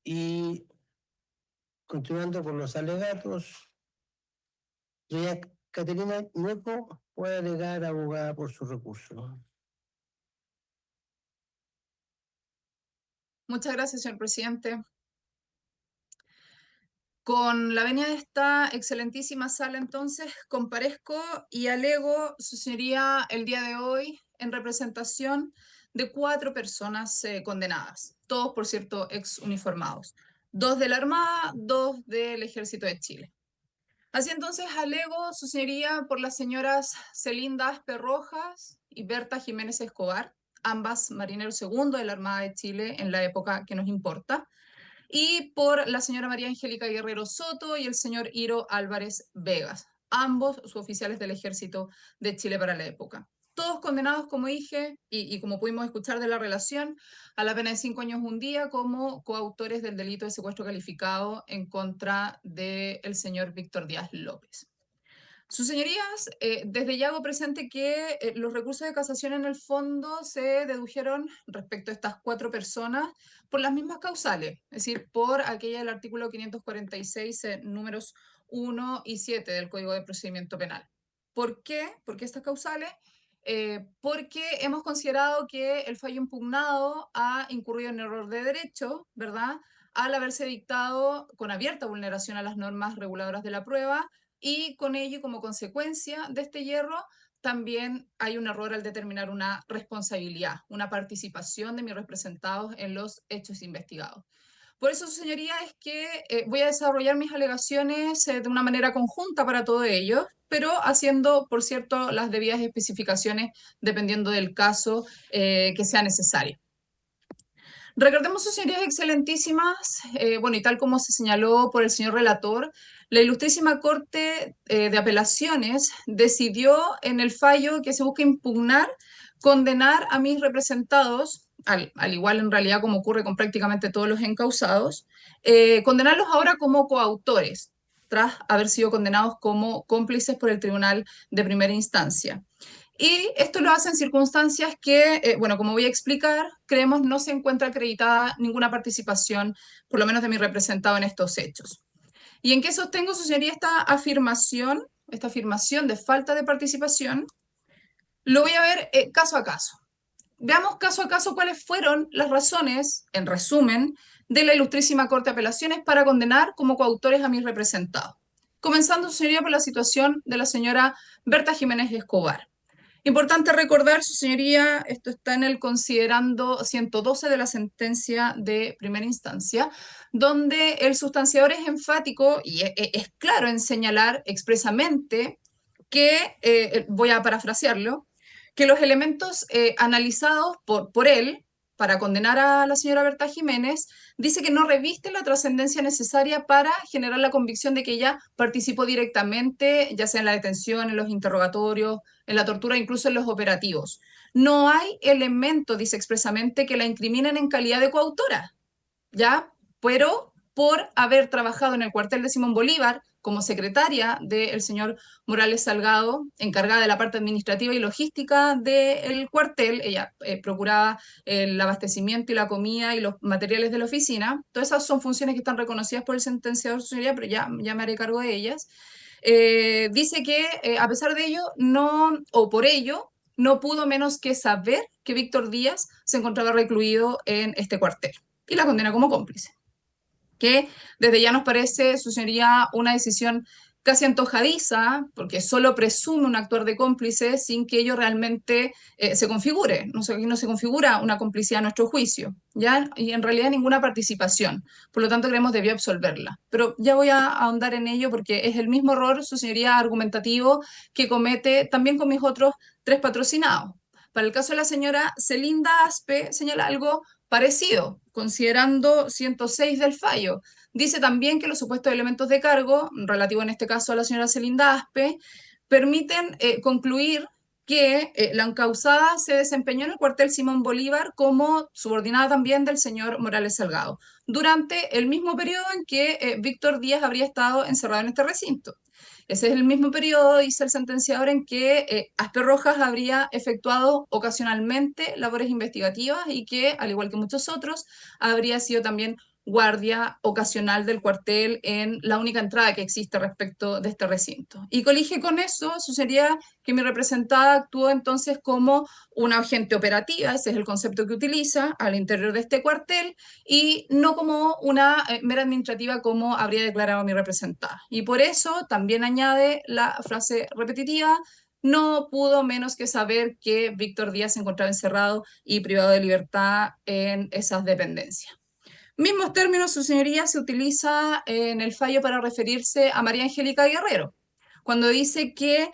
Y continuando con los alegatos, doña Caterina Ñeco puede alegar abogada por su recurso. Muchas gracias, señor presidente. Con la venia de esta excelentísima sala, entonces, comparezco y alego su señoría el día de hoy en representación de 4 personas condenadas, todos, por cierto, ex uniformados, 2 de la Armada, 2 del Ejército de Chile. Así entonces, alego su señoría por las señoras Celinda Aspe Rojas y Berta Jiménez Escobar, ambas marineros segundo de la Armada de Chile en la época que nos importa, y por la señora María Angélica Guerrero Soto y el señor Iro Álvarez Vegas, ambos suboficiales del Ejército de Chile para la época. Todos condenados, como dije, y como pudimos escuchar de la relación, a la pena de 5 años un día como coautores del delito de secuestro calificado en contra del señor Víctor Díaz López. Sus señorías, desde ya hago presente que los recursos de casación en el fondo se dedujeron respecto a estas 4 personas por las mismas causales, es decir, por aquella del artículo 546, números 1 y 7 del Código de Procedimiento Penal. ¿Por qué? ¿Por qué estas causales? Porque hemos considerado que el fallo impugnado ha incurrido en error de derecho, ¿verdad? Al haberse dictado con abierta vulneración a las normas reguladoras de la prueba, y con ello y como consecuencia de este hierro también hay un error al determinar una responsabilidad, una participación de mis representados en los hechos investigados. Por eso, su señoría, es que voy a desarrollar mis alegaciones de una manera conjunta para todo ello, pero haciendo, por cierto, las debidas especificaciones dependiendo del caso que sea necesario. Recordemos, sus señorías excelentísimas, bueno, y tal como se señaló por el señor relator, la Ilustrísima Corte de Apelaciones decidió en el fallo que se busca impugnar condenar a mis representados, al igual en realidad como ocurre con prácticamente todos los encausados, condenarlos ahora como coautores, tras haber sido condenados como cómplices por el Tribunal de Primera Instancia. Y esto lo hace en circunstancias que, bueno, como voy a explicar, creemos no se encuentra acreditada ninguna participación, por lo menos de mi representado, en estos hechos. ¿Y en qué sostengo, su señoría, esta afirmación de falta de participación? Lo voy a ver caso a caso. Veamos caso a caso cuáles fueron las razones, en resumen, de la Ilustrísima Corte de Apelaciones para condenar como coautores a mis representados. Comenzando, su señoría, por la situación de la señora Berta Jiménez Escobar. Importante recordar, su señoría, esto está en el considerando 112 de la sentencia de primera instancia, donde el sustanciador es enfático y es claro en señalar expresamente que, voy a parafrasearlo, que los elementos analizados por él para condenar a la señora Berta Jiménez, dice que no reviste la trascendencia necesaria para generar la convicción de que ella participó directamente, ya sea en la detención, en los interrogatorios, en la tortura, incluso en los operativos. No hay elementos, dice expresamente, que la incriminen en calidad de coautora, ¿ya? Pero por haber trabajado en el cuartel de Simón Bolívar como secretaria del señor Morales Salgado, encargada de la parte administrativa y logística del cuartel, ella procuraba el abastecimiento y la comida y los materiales de la oficina. Todas esas son funciones que están reconocidas por el sentenciador, su señoría, pero ya me haré cargo de ellas. Dice que a pesar de ello, no, o por ello, no pudo menos que saber que Víctor Díaz se encontraba recluido en este cuartel y la condena como cómplice, que desde ya nos parece, su señoría, una decisión casi antojadiza, porque solo presume un actuar de cómplice sin que ello realmente se configure, no se configura una complicidad a nuestro juicio, ¿ya? Y en realidad ninguna participación, por lo tanto creemos debió absolverla. Pero ya voy a ahondar en ello porque es el mismo error, su señoría, argumentativo que comete también con mis otros 3 patrocinados. Para el caso de la señora Celinda Aspe, señala algo parecido, considerando 106 del fallo. Dice también que los supuestos elementos de cargo, relativo en este caso a la señora Celinda Aspe, permiten concluir que la encausada se desempeñó en el cuartel Simón Bolívar como subordinada también del señor Morales Salgado, durante el mismo periodo en que Víctor Díaz habría estado encerrado en este recinto. Ese es el mismo periodo, dice el sentenciador, en que Aspe Rojas habría efectuado ocasionalmente labores investigativas y que, al igual que muchos otros, habría sido también guardia ocasional del cuartel en la única entrada que existe respecto de este recinto. Y colige con eso, sucedería que mi representada actuó entonces como una agente operativa, ese es el concepto que utiliza, al interior de este cuartel, y no como una mera administrativa como habría declarado mi representada. Y por eso también añade la frase repetitiva: no pudo menos que saber que Víctor Díaz se encontraba encerrado y privado de libertad en esas dependencias. Mismos términos, su señoría, se utiliza en el fallo para referirse a María Angélica Guerrero, cuando dice que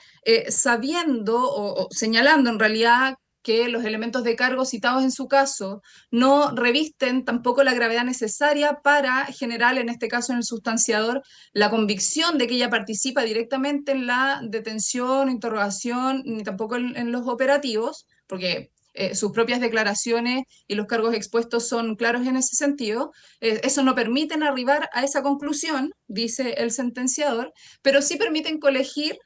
sabiendo o señalando en realidad que los elementos de cargo citados en su caso no revisten tampoco la gravedad necesaria para generar, en este caso en el sustanciador, la convicción de que ella participa directamente en la detención, interrogación, ni tampoco en los operativos, porque sus propias declaraciones y los cargos expuestos son claros en ese sentido. Eso no permiten arribar a esa conclusión, dice el sentenciador, pero sí permiten colegir,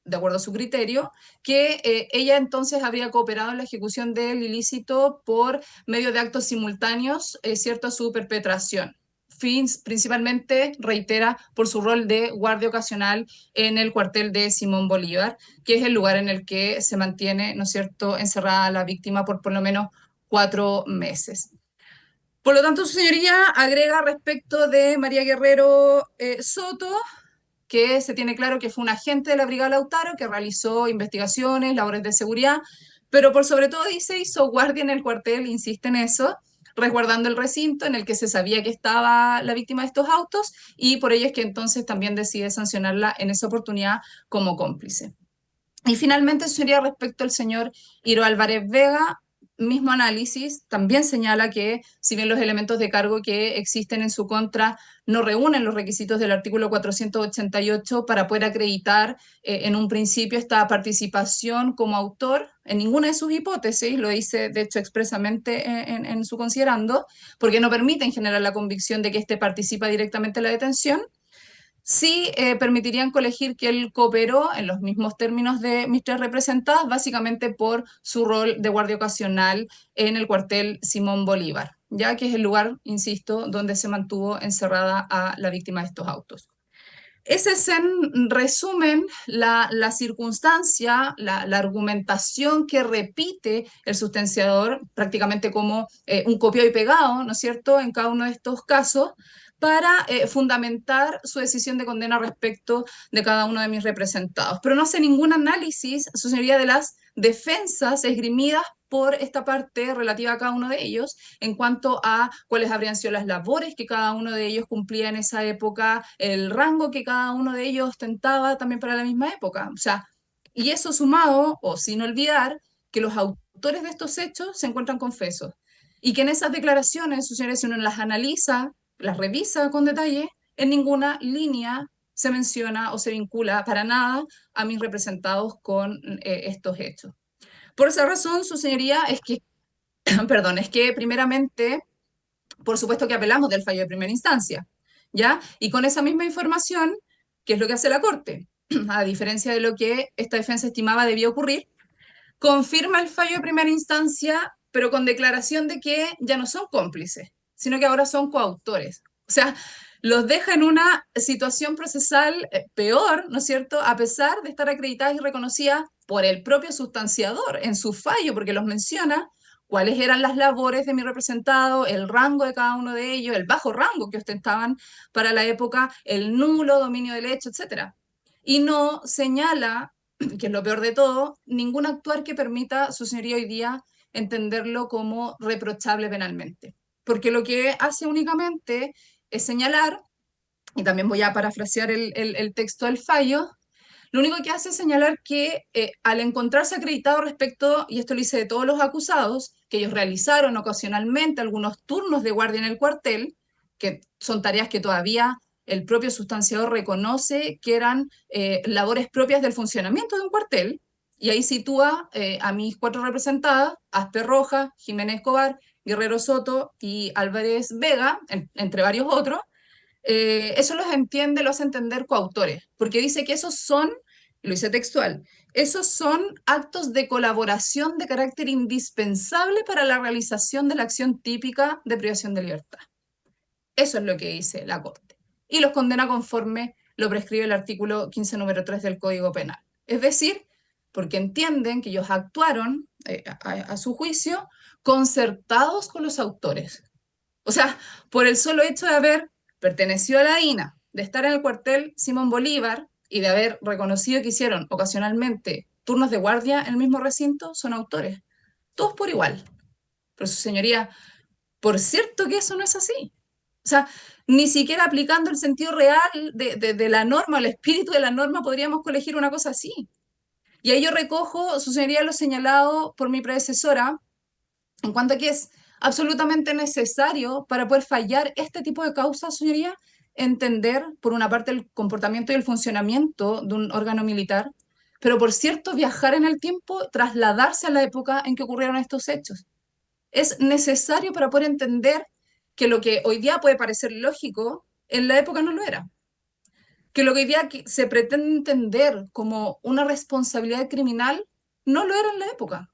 de acuerdo a su criterio, que ella entonces habría cooperado en la ejecución del ilícito por medio de actos simultáneos, cierto, a su perpetración. Fins, principalmente, reitera, por su rol de guardia ocasional en el cuartel de Simón Bolívar, que es el lugar en el que se mantiene, ¿no es cierto?, encerrada la víctima por lo menos 4 meses. Por lo tanto, su señoría agrega respecto de María Guerrero Soto, que se tiene claro que fue un agente de la Brigada Lautaro que realizó investigaciones, labores de seguridad, pero por sobre todo dice hizo guardia en el cuartel, insiste en eso, resguardando el recinto en el que se sabía que estaba la víctima de estos autos, y por ello es que entonces también decide sancionarla en esa oportunidad como cómplice. Y finalmente, su señoría, respecto al señor Iro Álvarez Vega, mismo análisis, también señala que si bien los elementos de cargo que existen en su contra no reúnen los requisitos del artículo 488 para poder acreditar en un principio esta participación como autor, en ninguna de sus hipótesis, lo dice de hecho expresamente en su considerando, porque no permiten generar la convicción de que éste participa directamente en la detención, sí permitirían colegir que él cooperó en los mismos términos de mis tres representadas, básicamente por su rol de guardia ocasional en el cuartel Simón Bolívar, ya que es el lugar, insisto, donde se mantuvo encerrada a la víctima de estos autos. Ese es en resumen la circunstancia, la argumentación que repite el sustanciador prácticamente como un copiado y pegado, ¿no es cierto?, en cada uno de estos casos, para fundamentar su decisión de condena respecto de cada uno de mis representados. Pero no hace ningún análisis, su señoría, de las defensas esgrimidas por esta parte relativa a cada uno de ellos, en cuanto a cuáles habrían sido las labores que cada uno de ellos cumplía en esa época, el rango que cada uno de ellos ostentaba también para la misma época. O sea, y eso sumado, o sin olvidar, que los autores de estos hechos se encuentran confesos, y que en esas declaraciones, sus señores, si uno las analiza, las revisa con detalle, en ninguna línea se menciona o se vincula para nada a mis representados con estos hechos. Por esa razón, su señoría, es que, perdón, es que primeramente, por supuesto que apelamos del fallo de primera instancia, ¿ya? Y con esa misma información, ¿qué es lo que hace la Corte? A diferencia de lo que esta defensa estimaba debía ocurrir, confirma el fallo de primera instancia, pero con declaración de que ya no son cómplices, sino que ahora son coautores. O sea, los deja en una situación procesal peor, ¿no es cierto?, a pesar de estar acreditadas y reconocidas por el propio sustanciador en su fallo, porque los menciona cuáles eran las labores de mi representado, el rango de cada uno de ellos, el bajo rango que ostentaban para la época, el nulo dominio del hecho, etc. Y no señala, que es lo peor de todo, ningún actuar que permita a su señoría hoy día entenderlo como reprochable penalmente. Porque lo que hace únicamente es señalar, y también voy a parafrasear el texto del fallo, lo único que hace es señalar que al encontrarse acreditado respecto, y esto lo dice de todos los acusados, que ellos realizaron ocasionalmente algunos turnos de guardia en el cuartel, que son tareas que todavía el propio sustanciador reconoce que eran labores propias del funcionamiento de un cuartel, y ahí sitúa a mis cuatro representadas, Aspe Roja, Jiménez Escobar, Guerrero Soto y Álvarez Vega, entre varios otros. Eso los entiende, lo hace entender coautores, porque dice que esos son, lo dice textual, esos son actos de colaboración de carácter indispensable para la realización de la acción típica de privación de libertad. Eso es lo que dice la Corte. Y los condena conforme lo prescribe el artículo 15, número 3 del Código Penal. Es decir, porque entienden que ellos actuaron, a su juicio, concertados con los autores. O sea, por el solo hecho de haber pertenecido a la INA, de estar en el cuartel Simón Bolívar y de haber reconocido que hicieron ocasionalmente turnos de guardia en el mismo recinto, son autores. Todos por igual. Pero su señoría, por cierto que eso no es así. O sea, ni siquiera aplicando el sentido real de la norma, el espíritu de la norma, podríamos colegir una cosa así. Y ahí yo recojo, su señoría, lo señalado por mi predecesora, en cuanto a que es absolutamente necesario para poder fallar este tipo de causas, señoría, entender, por una parte, el comportamiento y el funcionamiento de un órgano militar, pero por cierto, viajar en el tiempo, trasladarse a la época en que ocurrieron estos hechos. Es necesario para poder entender que lo que hoy día puede parecer lógico, en la época no lo era. Que lo que hoy día se pretende entender como una responsabilidad criminal, no lo era en la época.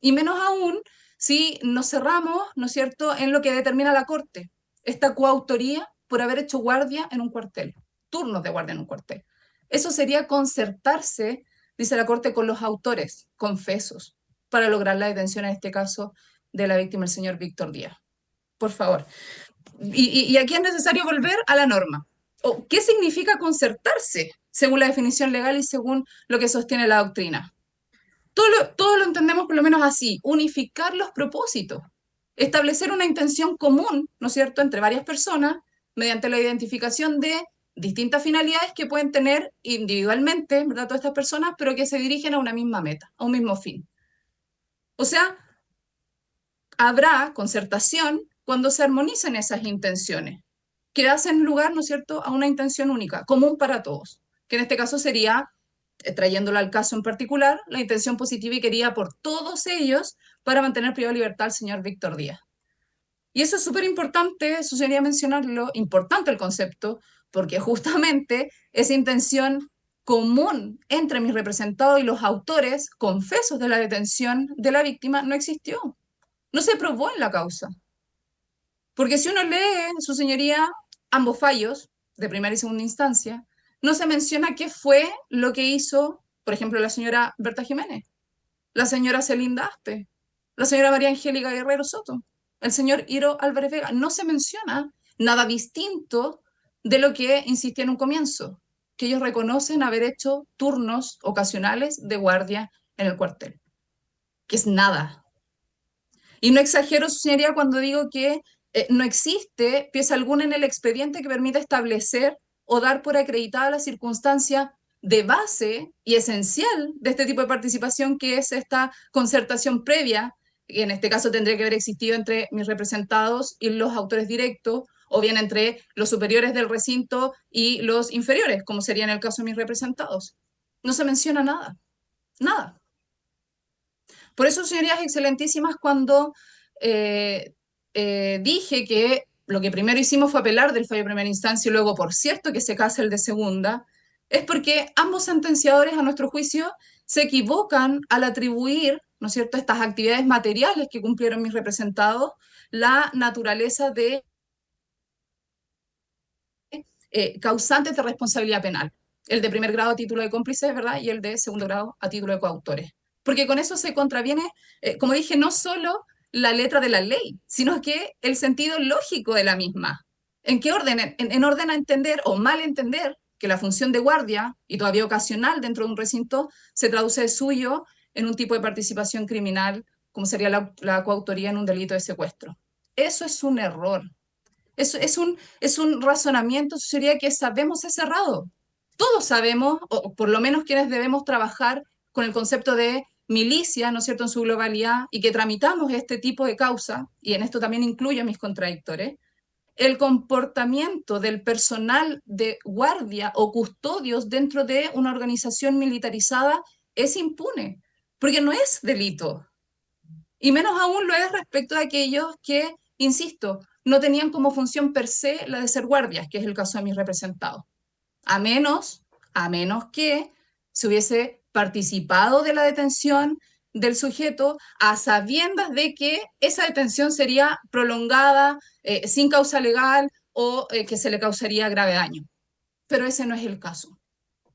Y menos aún si nos cerramos, ¿no es cierto?, en lo que determina la Corte, esta coautoría por haber hecho guardia en un cuartel, turnos de guardia en un cuartel. Eso sería concertarse, dice la Corte, con los autores confesos para lograr la detención, en este caso, de la víctima, el señor Víctor Díaz. Por favor. Y aquí es necesario volver a la norma. ¿Qué significa concertarse, según la definición legal y según lo que sostiene la doctrina? Todo lo entendemos por lo menos así, unificar los propósitos, establecer una intención común, ¿no es cierto?, entre varias personas, mediante la identificación de distintas finalidades que pueden tener individualmente, ¿verdad?, todas estas personas, pero que se dirigen a una misma meta, a un mismo fin. O sea, habrá concertación cuando se armonicen esas intenciones, que hacen lugar, ¿no es cierto?, a una intención única, común para todos, que en este caso sería, trayéndolo al caso en particular, la intención positiva y querida por todos ellos para mantener privado de libertad al señor Víctor Díaz. Y eso es súper importante, eso sería mencionarlo, importante el concepto, porque justamente esa intención común entre mis representados y los autores confesos de la detención de la víctima no existió, no se probó en la causa. Porque si uno lee, su señoría, ambos fallos, de primera y segunda instancia, no se menciona qué fue lo que hizo, por ejemplo, la señora Berta Jiménez, la señora Celinda Aspe, la señora María Angélica Guerrero Soto, el señor Iro Álvarez Vega. No se menciona nada distinto de lo que insistí en un comienzo, que ellos reconocen haber hecho turnos ocasionales de guardia en el cuartel, que es nada. Y no exagero, su señoría, cuando digo que no existe pieza alguna en el expediente que permita establecer o dar por acreditada la circunstancia de base y esencial de este tipo de participación, que es esta concertación previa, que en este caso tendría que haber existido entre mis representados y los autores directos, o bien entre los superiores del recinto y los inferiores, como sería en el caso de mis representados. No se menciona nada, nada. Por eso, señorías excelentísimas, cuando dije que lo que primero hicimos fue apelar del fallo de primera instancia y luego, por cierto, que se case el de segunda, es porque ambos sentenciadores, a nuestro juicio, se equivocan al atribuir, ¿no es cierto?, estas actividades materiales que cumplieron mis representados, la naturaleza de causantes de responsabilidad penal. El de primer grado a título de cómplices, ¿verdad?, y el de segundo grado a título de coautores. Porque con eso se contraviene, como dije, no solo la letra de la ley, sino que el sentido lógico de la misma. ¿En qué orden? En orden a entender o mal entender que la función de guardia, y todavía ocasional dentro de un recinto, se traduce de suyo en un tipo de participación criminal, como sería la coautoría en un delito de secuestro. Eso es un error. Es un razonamiento, sería que sabemos es errado. Todos sabemos, o por lo menos quienes debemos trabajar con el concepto de milicia, ¿no es cierto?, en su globalidad, y que tramitamos este tipo de causa, y en esto también incluyo a mis contradictores, el comportamiento del personal de guardia o custodios dentro de una organización militarizada es impune, porque no es delito. Y menos aún lo es respecto de aquellos que, insisto, no tenían como función per se la de ser guardias, que es el caso de mis representados. A menos que se hubiese participado de la detención del sujeto a sabiendas de que esa detención sería prolongada sin causa legal o que se le causaría grave daño. Pero ese no es el caso.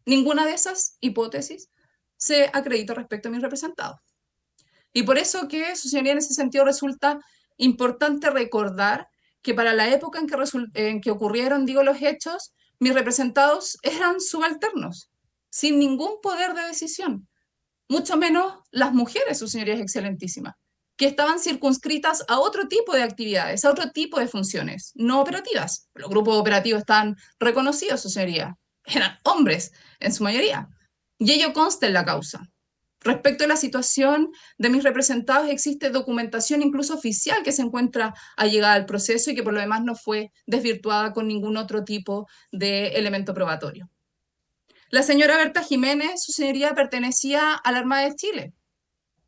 Ninguna de esas hipótesis se acredita respecto a mis representados. Y por eso que, su señoría, en ese sentido resulta importante recordar que para la época en que ocurrieron, digo, los hechos, mis representados eran subalternos, sin ningún poder de decisión, mucho menos las mujeres, sus señorías excelentísimas, que estaban circunscritas a otro tipo de actividades, a otro tipo de funciones, no operativas. Los grupos operativos están reconocidos, su señoría, eran hombres en su mayoría, y ello consta en la causa. Respecto a la situación de mis representados, existe documentación incluso oficial que se encuentra allegada al proceso y que por lo demás no fue desvirtuada con ningún otro tipo de elemento probatorio. La señora Berta Jiménez, su señoría, pertenecía a la Armada de Chile.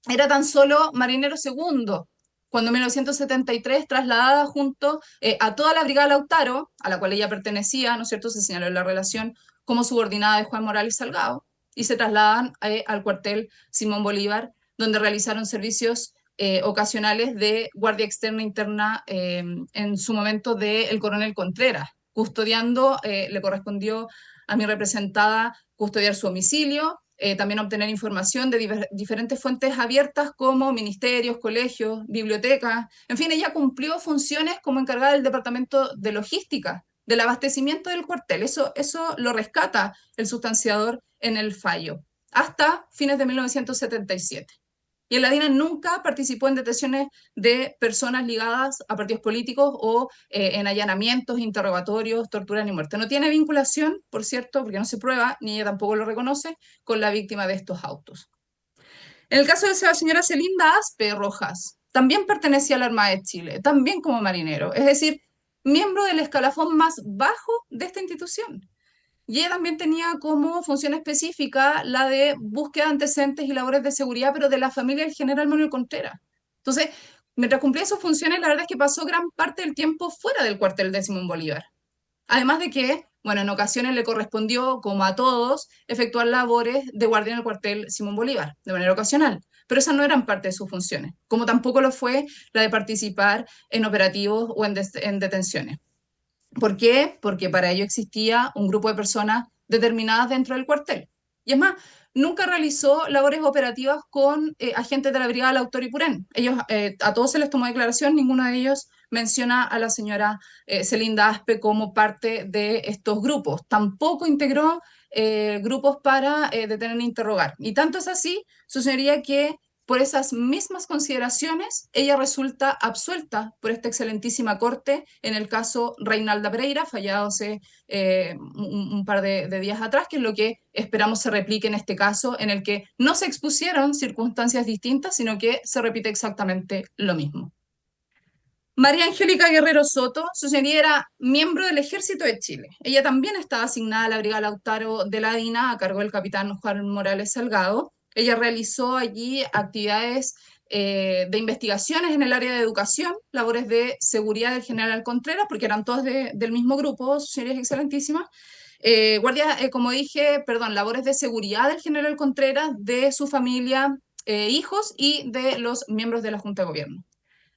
Era tan solo marinero segundo, cuando en 1973, trasladada junto a toda la Brigada Lautaro, a la cual ella pertenecía, ¿no es cierto?, se señaló en la relación como subordinada de Juan Morales Salgado, y se trasladan al cuartel Simón Bolívar, donde realizaron servicios ocasionales de guardia externa e interna, en su momento del coronel Contreras. Custodiando, le correspondió a mi representada custodiar su domicilio, también obtener información de diferentes fuentes abiertas como ministerios, colegios, bibliotecas. En fin, ella cumplió funciones como encargada del departamento de logística, del abastecimiento del cuartel. Eso lo rescata el sustanciador en el fallo, hasta fines de 1977. Y en la DINA nunca participó en detenciones de personas ligadas a partidos políticos o en allanamientos, interrogatorios, torturas ni muerte. No tiene vinculación, por cierto, porque no se prueba, ni ella tampoco lo reconoce, con la víctima de estos autos. En el caso de la señora Celinda Aspe Rojas, también pertenecía a la Armada de Chile, también como marinero, es decir, miembro del escalafón más bajo de esta institución. Y ella también tenía como función específica la de búsqueda de antecedentes y labores de seguridad, pero de la familia del general Manuel Contreras. Entonces, mientras cumplía sus funciones, la verdad es que pasó gran parte del tiempo fuera del cuartel de Simón Bolívar. Además de que, bueno, en ocasiones le correspondió, como a todos, efectuar labores de guardia en el cuartel Simón Bolívar, de manera ocasional. Pero esas no eran parte de sus funciones, como tampoco lo fue la de participar en operativos o en detenciones. ¿Por qué? Porque para ello existía un grupo de personas determinadas dentro del cuartel. Y es más, nunca realizó labores operativas con agentes de la Brigada Lautaro y Purén. Ellos, a todos se les tomó declaración, ninguno de ellos menciona a la señora Celinda Aspe como parte de estos grupos. Tampoco integró grupos para detener e interrogar. Y tanto es así, su señoría, que por esas mismas consideraciones, ella resulta absuelta por esta excelentísima corte en el caso Reinalda Pereira, fallado hace un par de días atrás, que es lo que esperamos se replique en este caso, en el que no se expusieron circunstancias distintas, sino que se repite exactamente lo mismo. María Angélica Guerrero Soto, su señoría, era miembro del Ejército de Chile. Ella también estaba asignada a la Brigada Lautaro de la DINA a cargo del capitán Juan Morales Salgado. Ella realizó allí actividades de investigaciones en el área de educación, labores de seguridad del general Contreras, porque eran todos del mismo grupo, sus señorías excelentísimas. Como dije, perdón, labores de seguridad del general Contreras, de su familia, hijos y de los miembros de la Junta de Gobierno.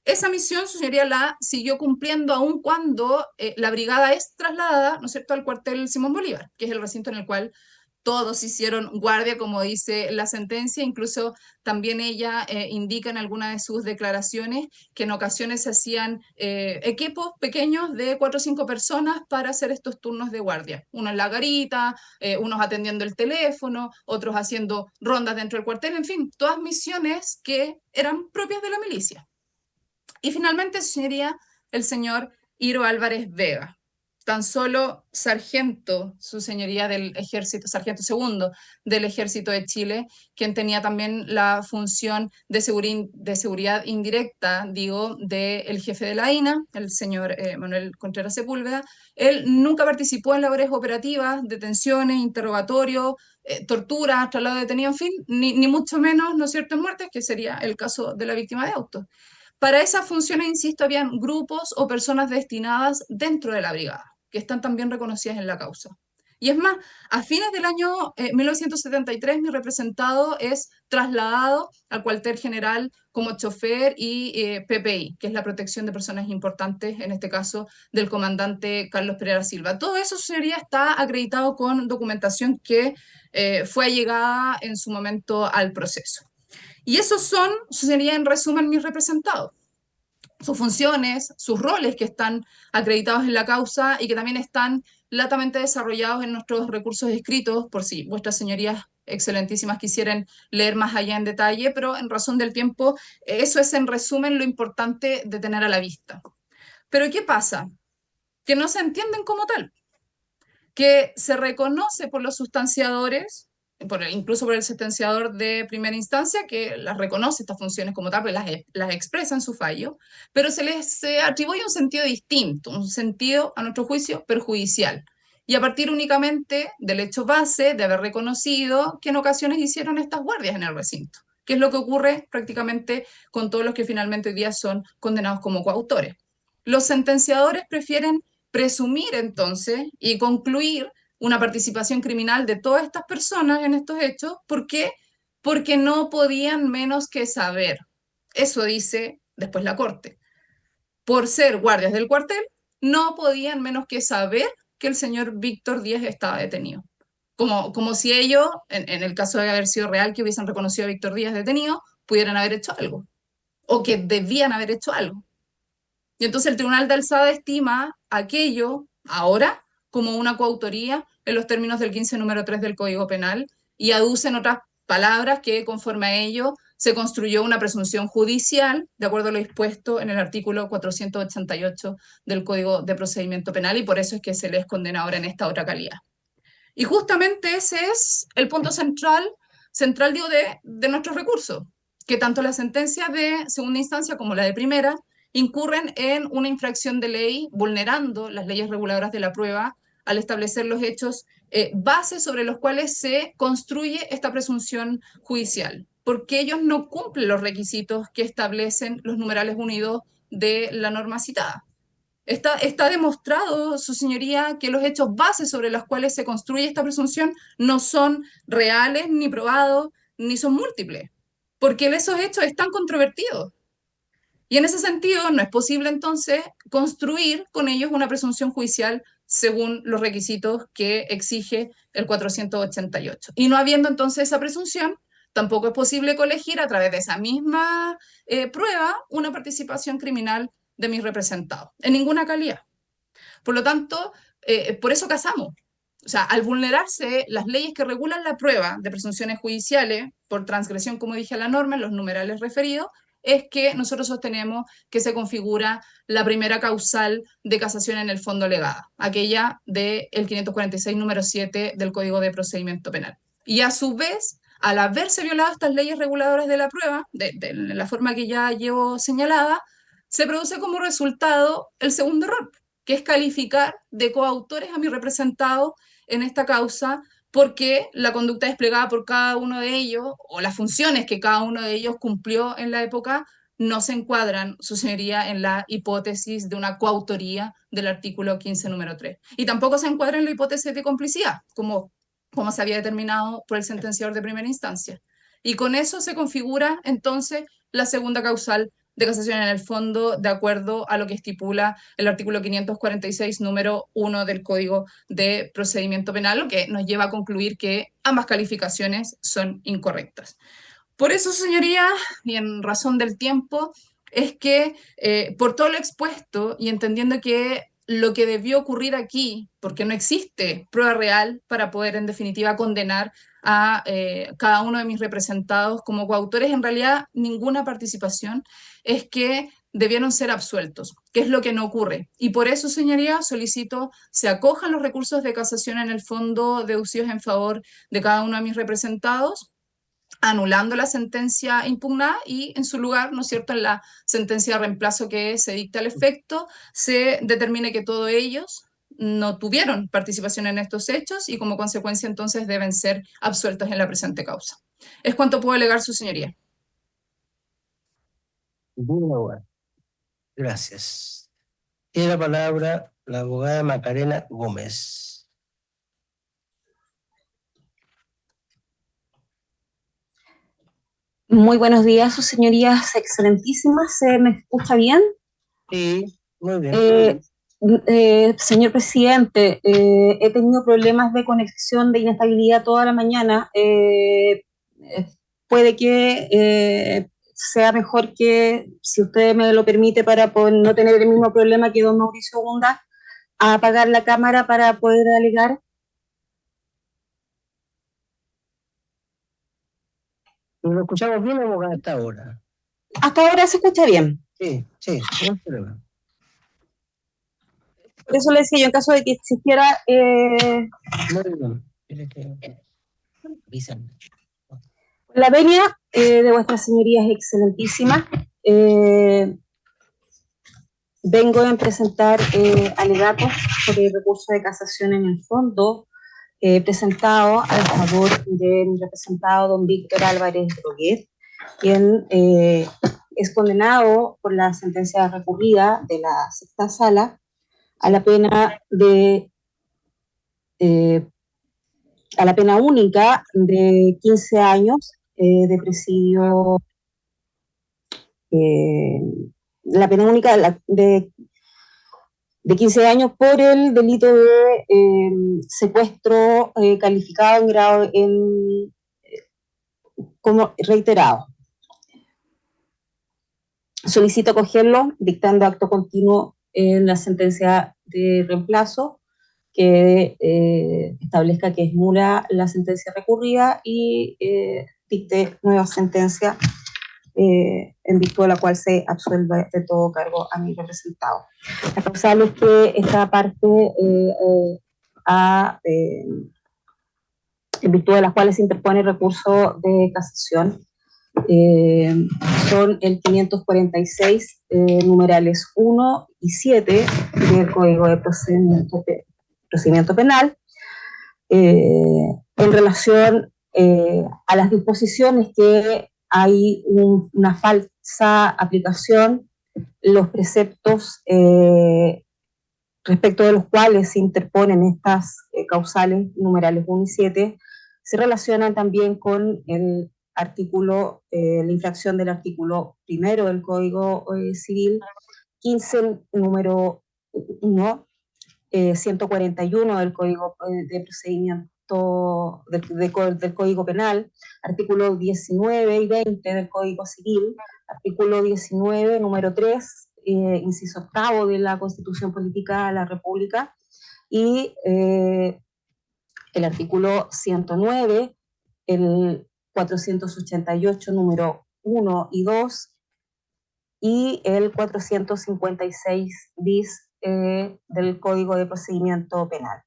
Esa misión, su señoría, la siguió cumpliendo aun cuando la brigada es trasladada, ¿no es cierto?, al cuartel Simón Bolívar, que es el recinto en el cual todos hicieron guardia, como dice la sentencia. Incluso también ella indica en alguna de sus declaraciones que en ocasiones se hacían equipos pequeños de 4 o 5 personas para hacer estos turnos de guardia. Uno en la garita, unos atendiendo el teléfono, otros haciendo rondas dentro del cuartel, en fin, todas misiones que eran propias de la milicia. Y finalmente, su señoría, el señor Iro Álvarez Vega, tan solo sargento, su señoría, del ejército, sargento segundo del ejército de Chile, quien tenía también la función de seguridad indirecta, digo, del jefe de la INA, el señor Manuel Contreras Sepúlveda. Él nunca participó en labores operativas, detenciones, interrogatorios, torturas, traslado de detenido, en fin, ni mucho menos, ¿no es cierto?, en muertes, que sería el caso de la víctima de auto. Para esas funciones, insisto, habían grupos o personas destinadas dentro de la brigada, que están también reconocidas en la causa. Y es más, a fines del año 1973 mi representado es trasladado al cuartel general como chofer y PPI, que es la protección de personas importantes, en este caso del comandante Carlos Pereira Silva. Todo eso sería, está acreditado con documentación que fue allegada en su momento al proceso. Y esos son, sería en resumen, mis representados, sus funciones, sus roles que están acreditados en la causa y que también están latamente desarrollados en nuestros recursos escritos, por si vuestras señorías excelentísimas quisieran leer más allá en detalle, pero en razón del tiempo, eso es en resumen lo importante de tener a la vista. Pero ¿qué pasa? Que no se entienden como tal, que se reconoce por los sustanciadores, incluso por el sentenciador de primera instancia, que las reconoce estas funciones como tal, porque las expresa en su fallo, pero se les atribuye un sentido distinto, un sentido, a nuestro juicio, perjudicial. Y a partir únicamente del hecho base de haber reconocido que en ocasiones hicieron estas guardias en el recinto, que es lo que ocurre prácticamente con todos los que finalmente hoy día son condenados como coautores. Los sentenciadores prefieren presumir entonces y concluir una participación criminal de todas estas personas en estos hechos. ¿Por qué? Porque no podían menos que saber. Eso dice después la Corte. Por ser guardias del cuartel, no podían menos que saber que el señor Víctor Díaz estaba detenido. Como si ellos, en el caso de haber sido real que hubiesen reconocido a Víctor Díaz detenido, pudieran haber hecho algo, o que debían haber hecho algo. Y entonces el Tribunal de Alzada estima aquello ahora como una coautoría en los términos del 15 número 3 del Código Penal y aduce en otras palabras que conforme a ello se construyó una presunción judicial de acuerdo a lo dispuesto en el artículo 488 del Código de Procedimiento Penal y por eso es que se les condena ahora en esta otra calidad. Y justamente ese es el punto central digo, de nuestros recursos, que tanto la sentencia de segunda instancia como la de primera incurren en una infracción de ley, vulnerando las leyes reguladoras de la prueba al establecer los hechos bases sobre los cuales se construye esta presunción judicial, porque ellos no cumplen los requisitos que establecen los numerales unidos de la norma citada. Está demostrado, su señoría, que los hechos bases sobre los cuales se construye esta presunción no son reales, ni probados, ni son múltiples, porque esos hechos están controvertidos. Y en ese sentido, no es posible entonces construir con ellos una presunción judicial según los requisitos que exige el 488. Y no habiendo entonces esa presunción, tampoco es posible colegir a través de esa misma prueba una participación criminal de mis representados, en ninguna calidad. Por lo tanto, por eso casamos. O sea, al vulnerarse las leyes que regulan la prueba de presunciones judiciales por transgresión, como dije, a la norma, en los numerales referidos, es que nosotros sostenemos que se configura la primera causal de casación en el fondo alegada, aquella del 546 número 7 del Código de Procedimiento Penal. Y a su vez, al haberse violado estas leyes reguladoras de la prueba, de la forma que ya llevo señalada, se produce como resultado el segundo error, que es calificar de coautores a mi representado en esta causa porque la conducta desplegada por cada uno de ellos o las funciones que cada uno de ellos cumplió en la época no se encuadran, su señoría, en la hipótesis de una coautoría del artículo 15 número 3. Y tampoco se encuadra en la hipótesis de complicidad, como se había determinado por el sentenciador de primera instancia. Y con eso se configura entonces la segunda causal de casación en el fondo, de acuerdo a lo que estipula el artículo 546, número 1 del Código de Procedimiento Penal, lo que nos lleva a concluir que ambas calificaciones son incorrectas. Por eso, señoría, y en razón del tiempo, es que por todo lo expuesto y entendiendo que lo que debió ocurrir aquí, porque no existe prueba real para poder en definitiva condenar a cada uno de mis representados como coautores, en realidad ninguna participación, es que debieron ser absueltos, que es lo que no ocurre. Y por eso, señoría, solicito se acojan los recursos de casación en el fondo deducidos en favor de cada uno de mis representados, anulando la sentencia impugnada y en su lugar, ¿no es cierto?, en la sentencia de reemplazo que se dicta al efecto, se determine que todos ellos no tuvieron participación en estos hechos y como consecuencia entonces deben ser absueltos en la presente causa. Es cuanto puedo alegar, su señoría. Bien, abogada. Gracias. Tiene la palabra la abogada Macarena Gómez. Muy buenos días, sus señorías excelentísimas. ¿Se me escucha bien? Sí, muy bien. Señor presidente, he tenido problemas de conexión, de inestabilidad toda la mañana. Puede que sea mejor que, si usted me lo permite, para poder no tener el mismo problema que don Mauricio Gunda, a apagar la cámara para poder alegar. Lo escuchamos bien, abogada, hasta ahora. Hasta ahora se escucha bien. Sí, sí, no hay problema. Por eso le decía yo, en caso de que existiera... Muy bien. Avisan. La venia de vuestras señorías excelentísimas, vengo a presentar alegatos sobre el recurso de casación en el fondo presentado al favor de mi representado don Víctor Álvarez Droguet, quien es condenado por la sentencia recurrida de la sexta sala a la pena de a la pena única de 15 años de presidio, la pena única de 15 años por el delito de secuestro calificado en grado como reiterado. Solicito acogerlo, dictando acto continuo en la sentencia de reemplazo que establezca que es nula la sentencia recurrida y dicte nueva sentencia en virtud de la cual se absuelve de todo cargo a mi representado. La causal es que esta parte en virtud de las cuales se interpone recurso de casación son el 546 numerales 1 y 7 del Código de Procedimiento Penal en relación a las disposiciones que hay una falsa aplicación, los preceptos respecto de los cuales se interponen estas causales numerales 1 y 7, se relacionan también con el artículo, la infracción del artículo primero del Código Civil, 15, número 1, 141 del Código de Procedimiento del Código Penal, artículo 19 y 20 del Código Civil, artículo 19, número 3, inciso octavo de la Constitución Política de la República, y el artículo 109, el 488, número 1 y 2, y el 456 bis del Código de Procedimiento Penal.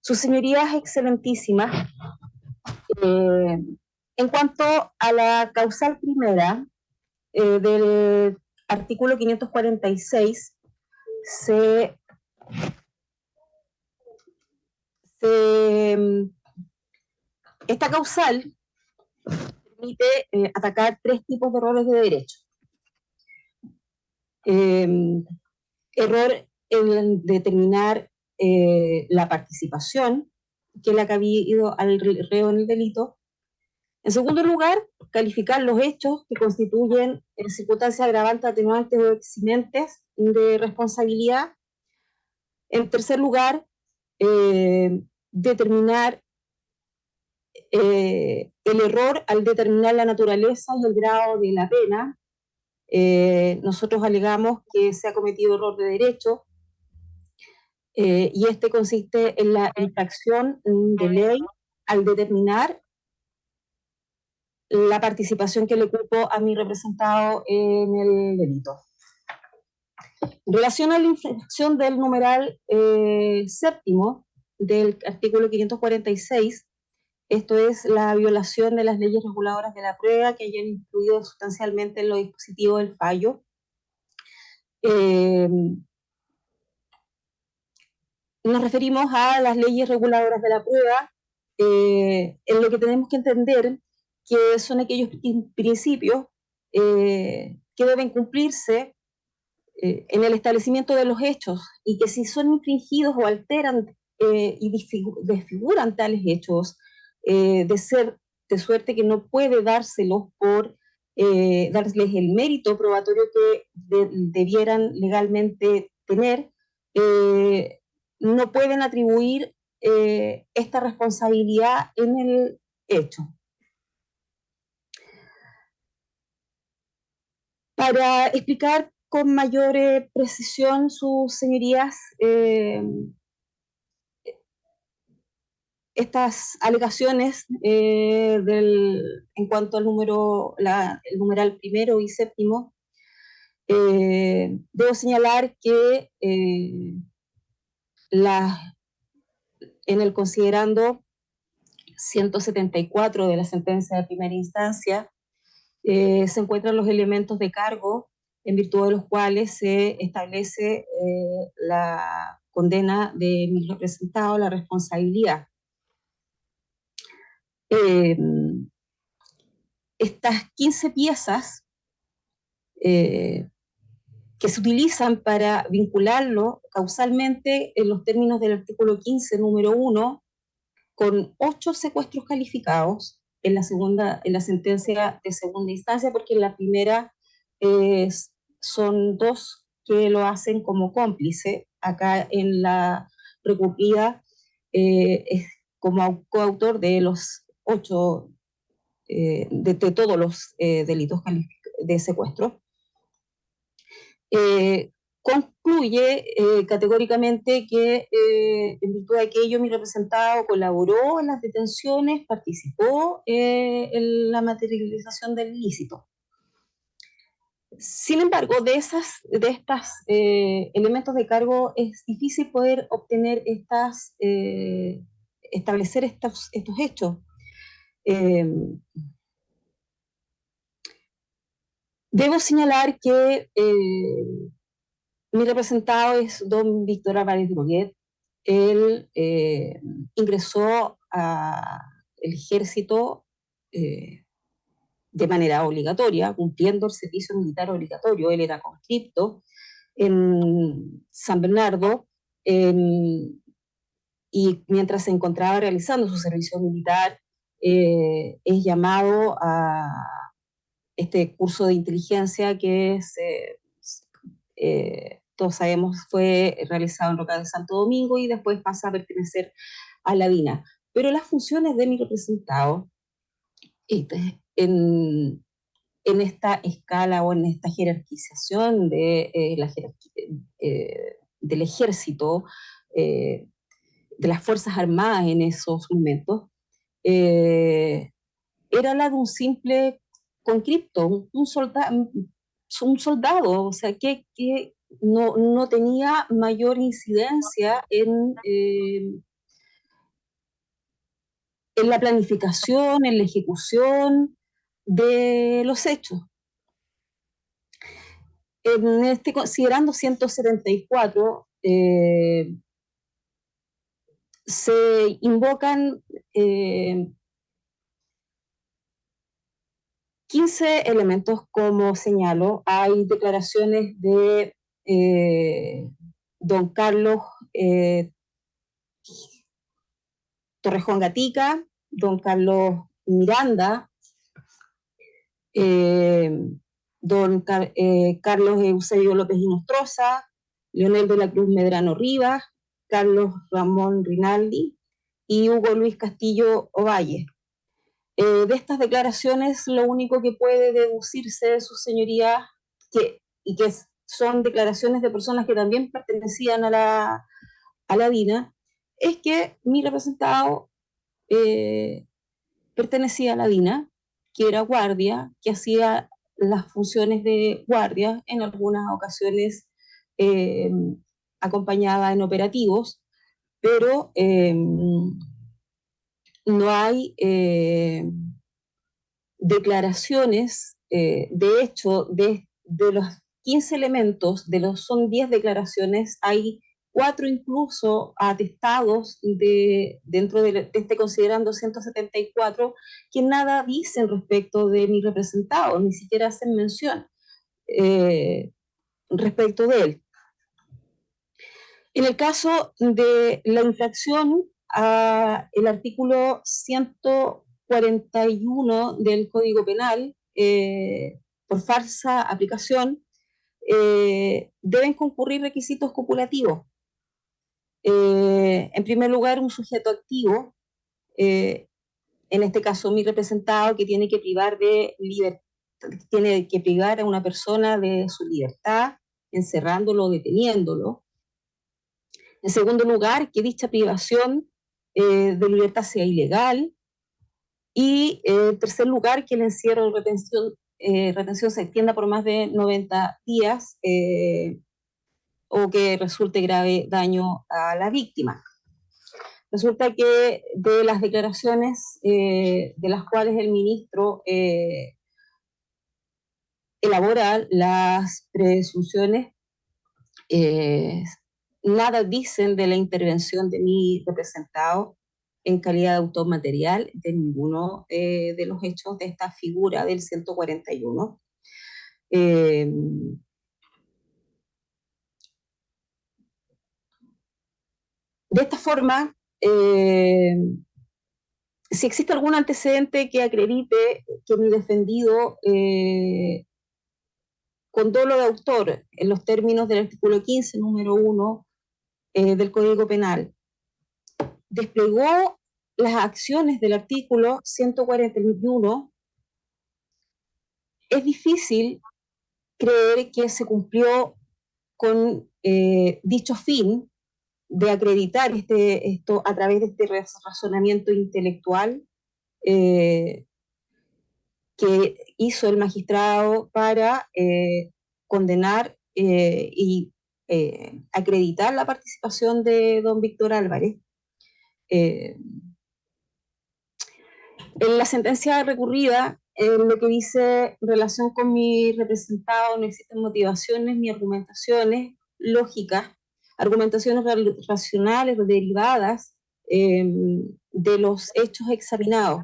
Sus señorías excelentísimas, en cuanto a la causal primera del artículo 546, esta causal permite atacar tres tipos de errores de derecho. Error en determinar la participación que le ha cabido al reo en el delito. En segundo lugar, calificar los hechos que constituyen circunstancias agravantes, atenuantes o eximentes de responsabilidad. En tercer lugar, determinar el error al determinar la naturaleza y el grado de la pena. Nosotros alegamos que se ha cometido error de derecho y este consiste en la infracción de ley al determinar la participación que le cupo a mi representado en el delito. En relación a la infracción del numeral séptimo del artículo 546, esto es la violación de las leyes reguladoras de la prueba que hayan influido sustancialmente en lo dispositivo del fallo. Nos referimos a las leyes reguladoras de la prueba, en lo que tenemos que entender que son aquellos principios que deben cumplirse en el establecimiento de los hechos y que si son infringidos o alteran y desfiguran tales hechos de ser de suerte que no puede dárselos por darles el mérito probatorio que debieran legalmente tener, no pueden atribuir esta responsabilidad en el hecho. Para explicar con mayor precisión, sus señorías, estas alegaciones en cuanto al el numeral primero y séptimo, debo señalar que en el considerando 174 de la sentencia de primera instancia se encuentran los elementos de cargo en virtud de los cuales se establece la condena de mis representados, la responsabilidad. Estas 15 piezas que se utilizan para vincularlo causalmente en los términos del artículo 15, número 1, con 8 secuestros calificados en la sentencia de segunda instancia, porque en la primera son 2 que lo hacen como cómplice. Acá en la recurrida es como coautor de los 8, de todos los delitos de secuestro. Concluye categóricamente que en virtud de aquello mi representado colaboró en las detenciones, participó en la materialización del ilícito. Sin embargo, de estos elementos de cargo es difícil poder obtener establecer estos hechos. Debo señalar que mi representado es don Víctor Álvarez Droguet. Él ingresó al ejército de manera obligatoria, cumpliendo el servicio militar obligatorio. Él era conscripto en San Bernardo y mientras se encontraba realizando su servicio militar es llamado a este curso de inteligencia que todos sabemos fue realizado en Roca de Santo Domingo y después pasa a pertenecer a la DINA. Pero las funciones de mi representado en esta escala o en esta jerarquización del ejército, de las Fuerzas Armadas en esos momentos, era la de un simple conscripto, un soldado, o sea, que no tenía mayor incidencia en la planificación, en la ejecución de los hechos. Considerando 174, se invocan 15 elementos, como señalo. Hay declaraciones de don Carlos Torrejón Gatica, don Carlos Miranda, Carlos Eusebio López Inostroza, Leonel de la Cruz Medrano Rivas, Carlos Ramón Rinaldi y Hugo Luis Castillo Ovalle. De estas declaraciones, lo único que puede deducirse de sus señorías, que son declaraciones de personas que también pertenecían a la DINA, es que mi representado pertenecía a la DINA, que era guardia, que hacía las funciones de guardia, en algunas ocasiones acompañada en operativos, pero no hay declaraciones, de hecho, de los 15 elementos, son 10 declaraciones, hay 4 incluso atestados dentro de este considerando 174, que nada dicen respecto de mi representado, ni siquiera hacen mención respecto de él. En el caso de la infracción al artículo 100 141 del Código Penal, por falsa aplicación, deben concurrir requisitos copulativos. En primer lugar, un sujeto activo, en este caso mi representado, que tiene que privar a una persona de su libertad, encerrándolo o deteniéndolo. En segundo lugar, que dicha privación de libertad sea ilegal. Y en tercer lugar, que el encierro o retención se extienda por más de 90 días o que resulte grave daño a la víctima. Resulta que de las declaraciones de las cuales el ministro elabora las presunciones, nada dicen de la intervención de mi representado en calidad de autor material de ninguno de los hechos de esta figura del 141. De esta forma, si existe algún antecedente que acredite que mi defendido con dolo de autor, en los términos del artículo 15, número 1 del Código Penal, desplegó las acciones del artículo 141, es difícil creer que se cumplió con dicho fin de acreditar esto a través de este razonamiento intelectual que hizo el magistrado para condenar y acreditar la participación de don Víctor Álvarez. En la sentencia recurrida, lo que dice en relación con mi representado, no existen motivaciones ni argumentaciones lógicas, argumentaciones racionales o derivadas de los hechos examinados.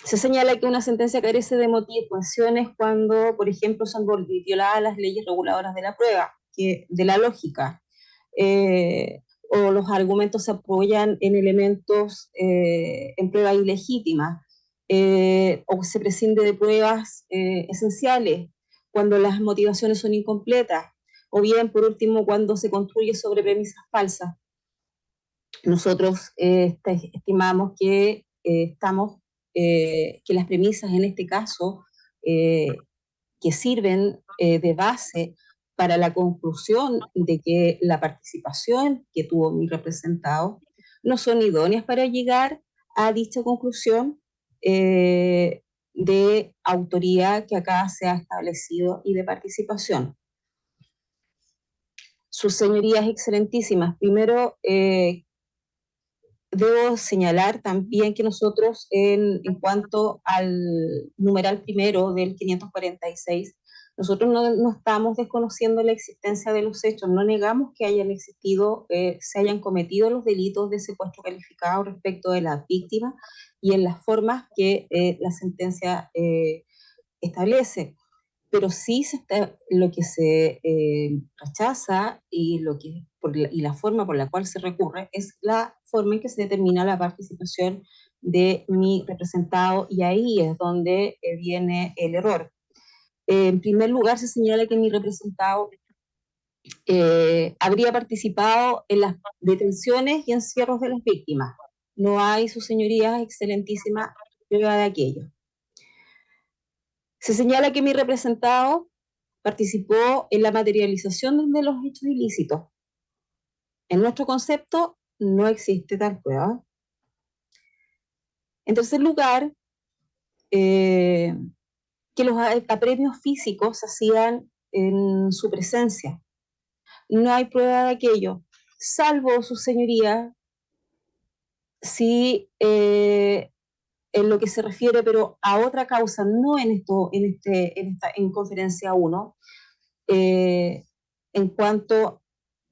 Se señala que una sentencia carece de motivaciones cuando, por ejemplo, son violadas las leyes reguladoras de la prueba, de la lógica, o los argumentos se apoyan en elementos en pruebas ilegítimas, o se prescinde de pruebas esenciales cuando las motivaciones son incompletas, o bien, por último, cuando se construye sobre premisas falsas. Nosotros estimamos que que las premisas en este caso que sirven de base para la conclusión de que la participación que tuvo mi representado no son idóneas para llegar a dicha conclusión de autoría que acá se ha establecido y de participación. Sus señorías excelentísimas, primero debo señalar también que nosotros, en cuanto al numeral primero del 546, nosotros no estamos desconociendo la existencia de los hechos, no negamos que hayan existido, se hayan cometido los delitos de secuestro calificado respecto de las víctimas y en las formas que la sentencia establece. Pero sí lo que se rechaza y la forma por la cual se recurre es la forma en que se determina la participación de mi representado, y ahí es donde viene el error. En primer lugar, se señala que mi representado habría participado en las detenciones y encierros de las víctimas. No hay, sus señorías excelentísimas, prueba de aquello. Se señala que mi representado participó en la materialización de los hechos ilícitos. En nuestro concepto no existe tal prueba. En tercer lugar, que los apremios físicos se hacían en su presencia. No hay prueba de aquello, salvo, su señoría, si en lo que se refiere, pero a otra causa, no en conferencia 1, en cuanto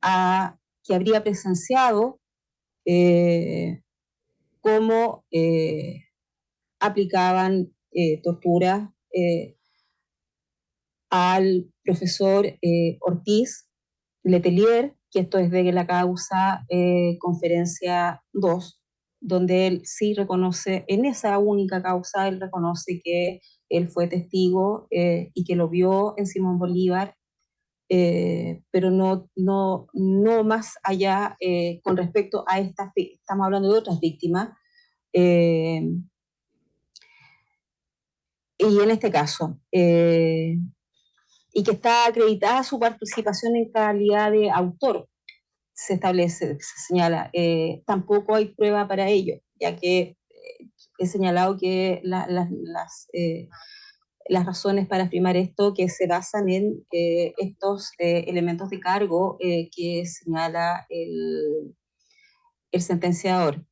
a que habría presenciado cómo aplicaban tortura al profesor Ortiz Letelier, que esto es de la causa conferencia 2, donde él sí reconoce, en esa única causa, él reconoce que él fue testigo y que lo vio en Simón Bolívar, pero no más allá con respecto a estas, estamos hablando de otras víctimas, y en este caso, y que está acreditada su participación en calidad de autor, se establece, se señala. Tampoco hay prueba para ello, ya que he señalado que las razones para afirmar esto que se basan en estos elementos de cargo que señala el sentenciador.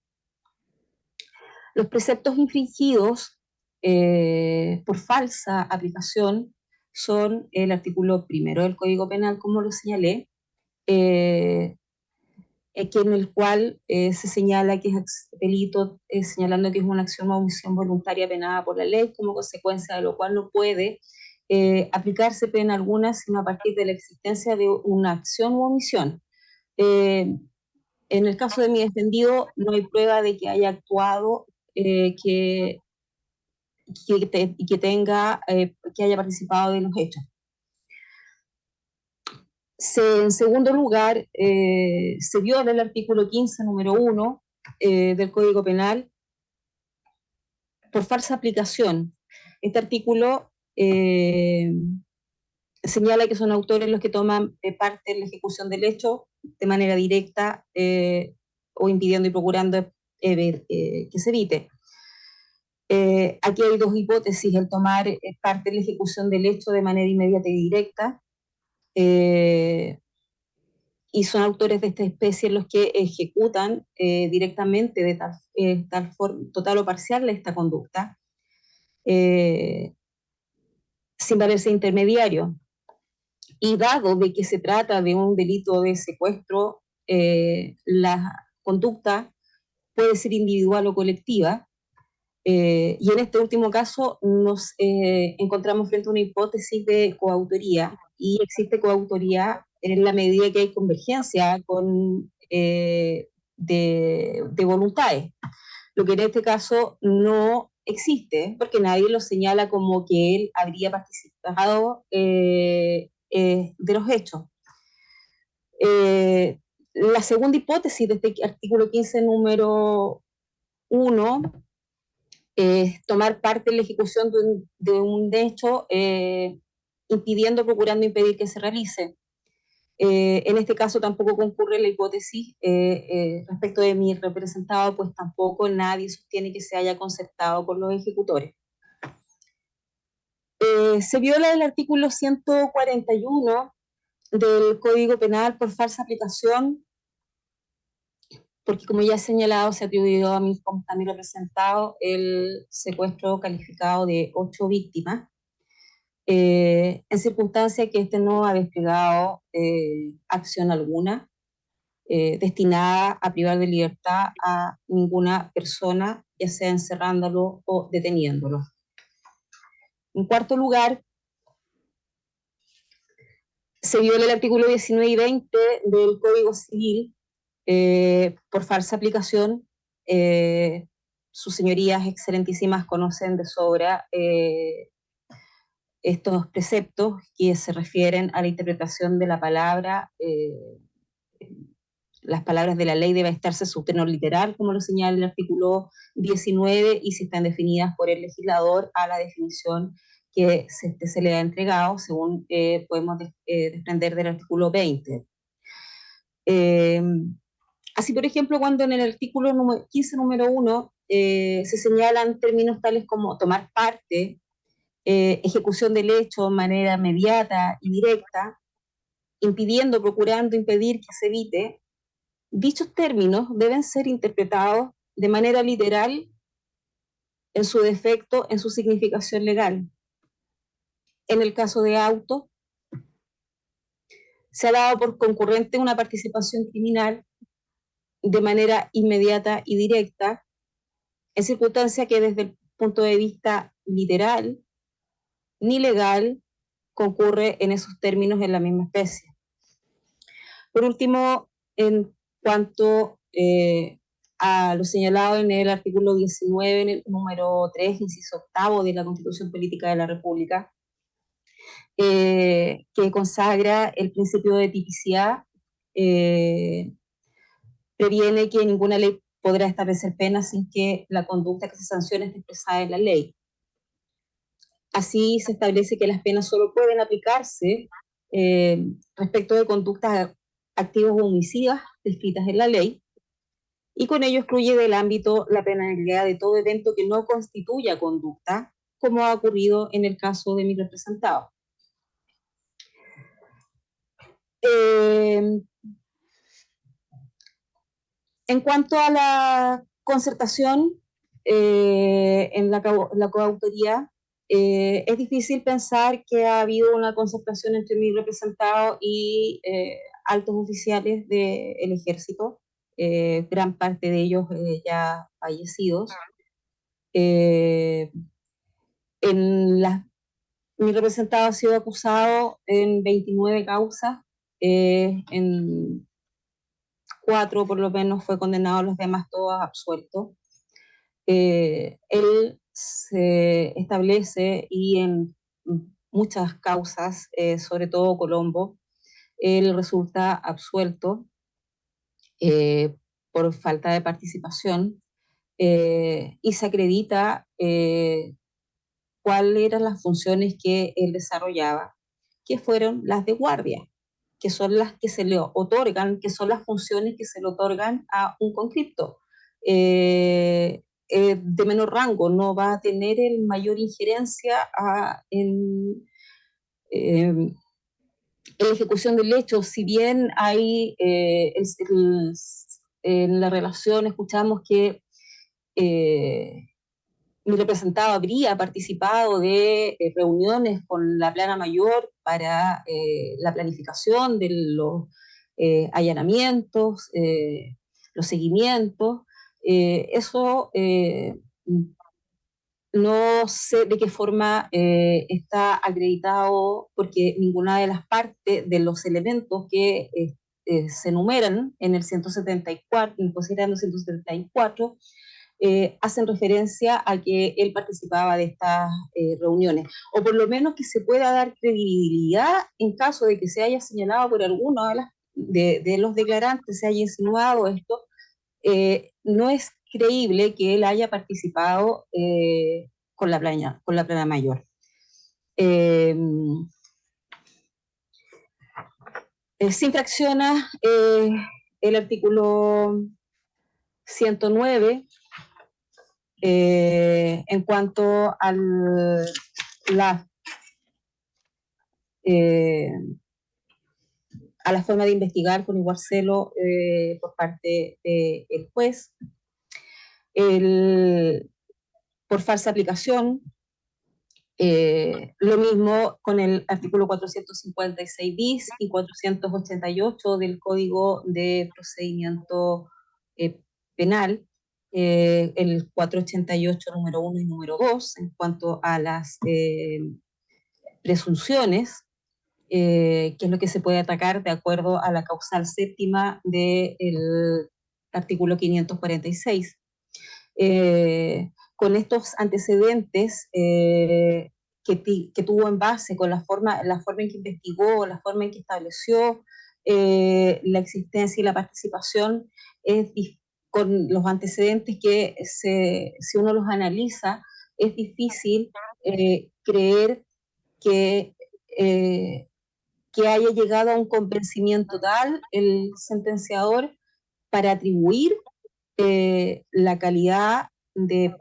Los preceptos infringidos por falsa aplicación son el artículo 1 del Código Penal, como lo señalé, que en el cual se señala que es delito, señalando que es una acción o omisión voluntaria penada por la ley, como consecuencia de lo cual no puede aplicarse pena alguna, sino a partir de la existencia de una acción u omisión. En el caso de mi defendido, no hay prueba de que haya actuado, que haya participado de los hechos. En segundo lugar, se viola el artículo 15, número 1 del Código Penal por falsa aplicación. Este artículo señala que son autores los que toman parte en la ejecución del hecho de manera directa o impidiendo y procurando que se evite. Aquí hay dos hipótesis: el tomar parte en la ejecución del hecho de manera inmediata y directa, y son autores de esta especie los que ejecutan directamente de tal forma, total o parcial, esta conducta, sin valerse intermediario. Y dado de que se trata de un delito de secuestro, la conducta puede ser individual o colectiva, y en este último caso nos encontramos frente a una hipótesis de coautoría, y existe coautoría en la medida que hay convergencia de voluntades, lo que en este caso no existe, porque nadie lo señala como que él habría participado de los hechos. La segunda hipótesis de este artículo 15, número 1, es tomar parte en la ejecución de un hecho impidiendo, procurando impedir que se realice. En este caso tampoco concurre la hipótesis respecto de mi representado, pues tampoco nadie sostiene que se haya concertado con los ejecutores. Se viola el artículo 141 del Código Penal por falsa aplicación, porque como ya he señalado, se atribuyó a mi representado el secuestro calificado de 8 víctimas, en circunstancia que este no ha desplegado acción alguna destinada a privar de libertad a ninguna persona, ya sea encerrándolo o deteniéndolo. En cuarto lugar, se viola el artículo 19 y 20 del Código Civil por falsa aplicación. Sus señorías excelentísimas conocen de sobra estos preceptos que se refieren a la interpretación de la palabra. Las palabras de la ley deben estarse su tenor literal, como lo señala el artículo 19, y si están definidas por el legislador a la definición que se le ha entregado, según podemos desprender del artículo 20. Así, por ejemplo, cuando en el artículo 15, número 1, se señalan términos tales como tomar parte, ejecución del hecho de manera inmediata y directa, impidiendo, procurando impedir que se evite, dichos términos deben ser interpretados de manera literal en su defecto, en su significación legal. En el caso de auto, se ha dado por concurrente una participación criminal de manera inmediata y directa, en circunstancia que desde el punto de vista literal ni legal concurre en esos términos en la misma especie. Por último, en cuanto a lo señalado en el artículo 19, en el número 3, inciso octavo de la Constitución Política de la República, que consagra el principio de tipicidad, previene que ninguna ley podrá establecer penas sin que la conducta que se sancione esté expresada en la ley. Así se establece que las penas solo pueden aplicarse respecto de conductas activas o omisivas descritas en la ley, y con ello excluye del ámbito la penalidad de todo evento que no constituya conducta, como ha ocurrido en el caso de mi representado. En cuanto a la concertación en la coautoría, es difícil pensar que ha habido una concertación entre mi representado y altos oficiales del ejército, gran parte de ellos ya fallecidos. Mi representado ha sido acusado en 29 causas, en 4 por lo menos fue condenado, los demás todos absueltos. Él se establece, y en muchas causas, sobre todo Colombo, él resulta absuelto por falta de participación, y se acredita cuáles eran las funciones que él desarrollaba, que fueron las de guardia, que son las que se le otorgan, que son las funciones que se le otorgan a un conscripto. De menor rango, no va a tener el mayor injerencia en la ejecución del hecho, si bien hay en la relación escuchamos que mi representado habría participado de reuniones con la plana mayor para la planificación de los allanamientos, los seguimientos. Eso no sé de qué forma está acreditado, porque ninguna de las partes de los elementos que se enumeran en el 174, en el considerando 174, hacen referencia a que él participaba de estas reuniones, o por lo menos que se pueda dar credibilidad en caso de que se haya señalado por alguno de los declarantes, se haya insinuado esto. No es creíble que él haya participado con la plana mayor. Se infracciona el artículo 109 en cuanto a la forma de investigar con igual celo por parte del juez. Por falsa aplicación, lo mismo con el artículo 456 bis y 488 del Código de Procedimiento Penal, el 488 número 1 y número 2, en cuanto a las presunciones, que es lo que se puede atacar de acuerdo a la causal séptima del artículo 546. Con estos antecedentes que tuvo en base, con la forma en que investigó, la forma en que estableció la existencia y la participación, con los antecedentes que si uno los analiza, es difícil creer que haya llegado a un convencimiento tal el sentenciador para atribuir la calidad de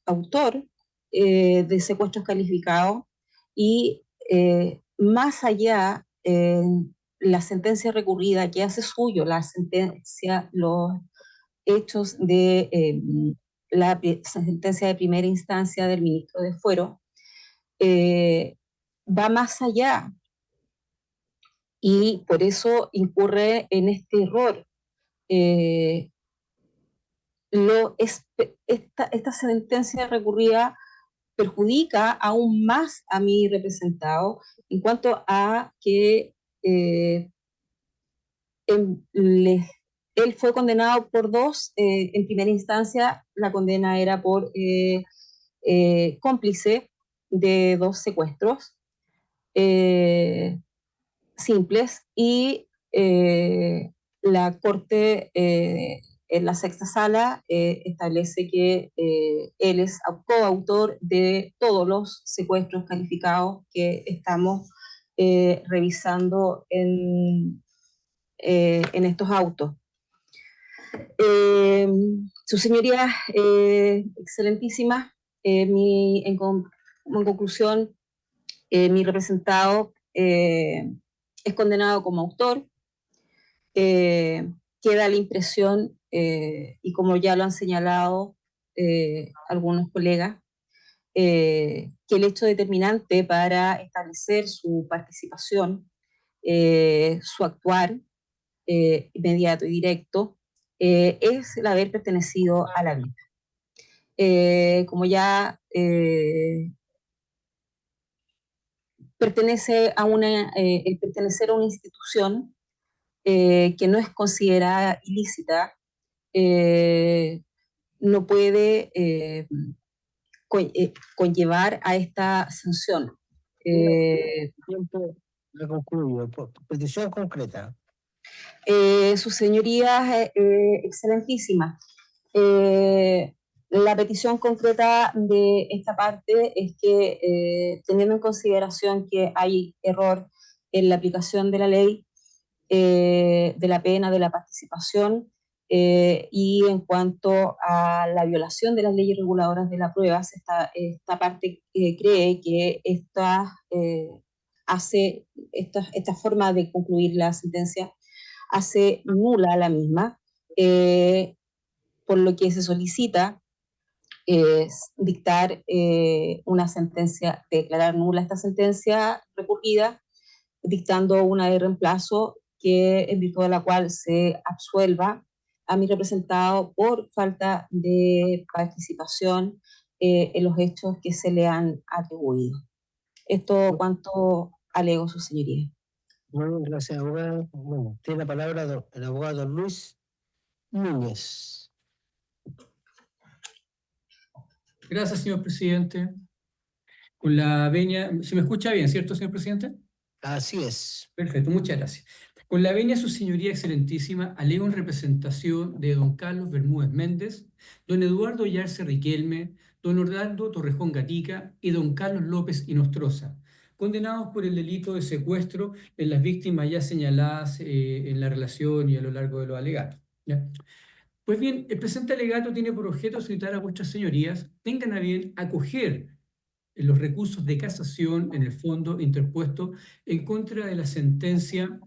autor de secuestros calificados, y más allá la sentencia recurrida que hace suyo los hechos de la sentencia de primera instancia del ministro de Fuero, va más allá, y por eso incurre en este error. Esta sentencia recurrida perjudica aún más a mi representado en cuanto a que les él fue condenado por dos. En primera instancia, la condena era por cómplice de dos secuestros simples, y la Corte en la sexta sala establece que él es coautor de todos los secuestros calificados que estamos revisando en estos autos. Su señoría, excelentísima, en conclusión, mi representado es condenado como autor. Queda la impresión, y como ya lo han señalado algunos colegas, que el hecho determinante para establecer su participación, su actuar inmediato y directo, es el haber pertenecido a la vida. Como ya pertenece a el pertenecer a una institución que no es considerada ilícita, no puede conllevar a esta sanción. Tiempo ya concluyo. Petición concreta. Sus señorías, excelentísimas, la petición concreta de esta parte es que, teniendo en consideración que hay error en la aplicación de la ley, de la pena, de la participación, y en cuanto a la violación de las leyes reguladoras de la prueba, esta parte cree que esta forma de concluir la sentencia hace nula la misma, por lo que se solicita dictar una sentencia, declarar nula esta sentencia recurrida, dictando una de reemplazo que, en virtud de la cual se absuelva a mi representado por falta de participación en los hechos que se le han atribuido. Esto cuanto alego, su señoría. Muy bien, gracias, abogado. Bueno, tiene la palabra el abogado Luis Núñez. Gracias, señor presidente. Con la venia, ¿se me escucha bien, cierto, señor presidente? Así es. Perfecto, muchas gracias. Con la venia, su señoría excelentísima, alego en representación de don Carlos Bermúdez Méndez, don Eduardo Yarse Riquelme, don Orlando Torrejón Gatica y don Carlos López Inostroza, condenados por el delito de secuestro en las víctimas ya señaladas en la relación y a lo largo de los alegatos. ¿Ya? Pues bien, el presente alegato tiene por objeto solicitar a vuestras señorías tengan a bien acoger los recursos de casación en el fondo interpuesto en contra de la sentencia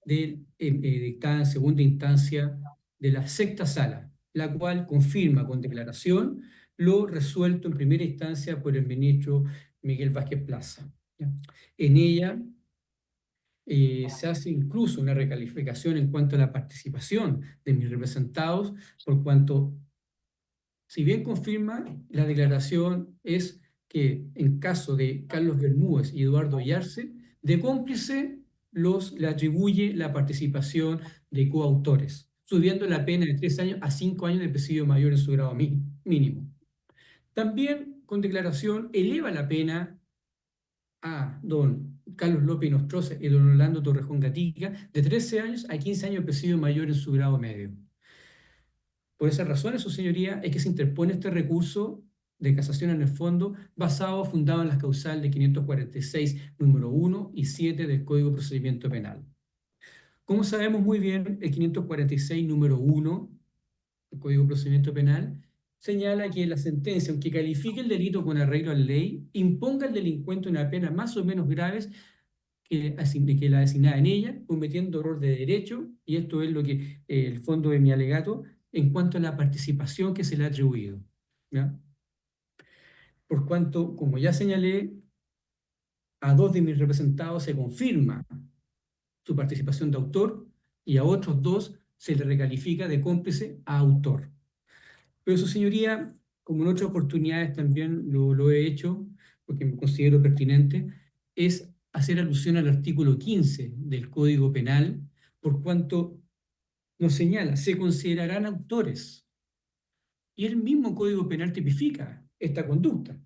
dictada en segunda instancia de la sexta sala, la cual confirma con declaración lo resuelto en primera instancia por el ministro Miguel Vázquez Plaza. ¿Ya? En ella se hace incluso una recalificación en cuanto a la participación de mis representados, por cuanto, si bien confirma, la declaración es que en caso de Carlos Bermúdez y Eduardo Yarse, de cómplice le atribuye la participación de coautores, subiendo la pena de 3 años a 5 años de presidio mayor en su grado mínimo. También, con declaración, eleva la pena a don Carlos López Inostroza y don Orlando Torrejón Gatica de 13 años a 15 años de presidio mayor en su grado medio. Por esas razones, su señoría, es que se interpone este recurso de casación en el fondo fundado en las causales de 546, número 1 y 7 del Código de Procedimiento Penal. Como sabemos muy bien, el 546, número 1 del Código de Procedimiento Penal señala que la sentencia, aunque califique el delito con arreglo a la ley, imponga al delincuente una pena más o menos graves que la designada en ella, cometiendo error de derecho, y esto es lo que el fondo de mi alegato, en cuanto a la participación que se le ha atribuido. ¿Ya? Por cuanto, como ya señalé, a 2 de mis representados se confirma su participación de autor y a otros 2 se le recalifica de cómplice a autor. Pero su señoría, como en otras oportunidades también lo he hecho, porque me considero pertinente, es hacer alusión al artículo 15 del Código Penal, por cuanto nos señala, se considerarán autores. Y el mismo Código Penal tipifica esta conducta,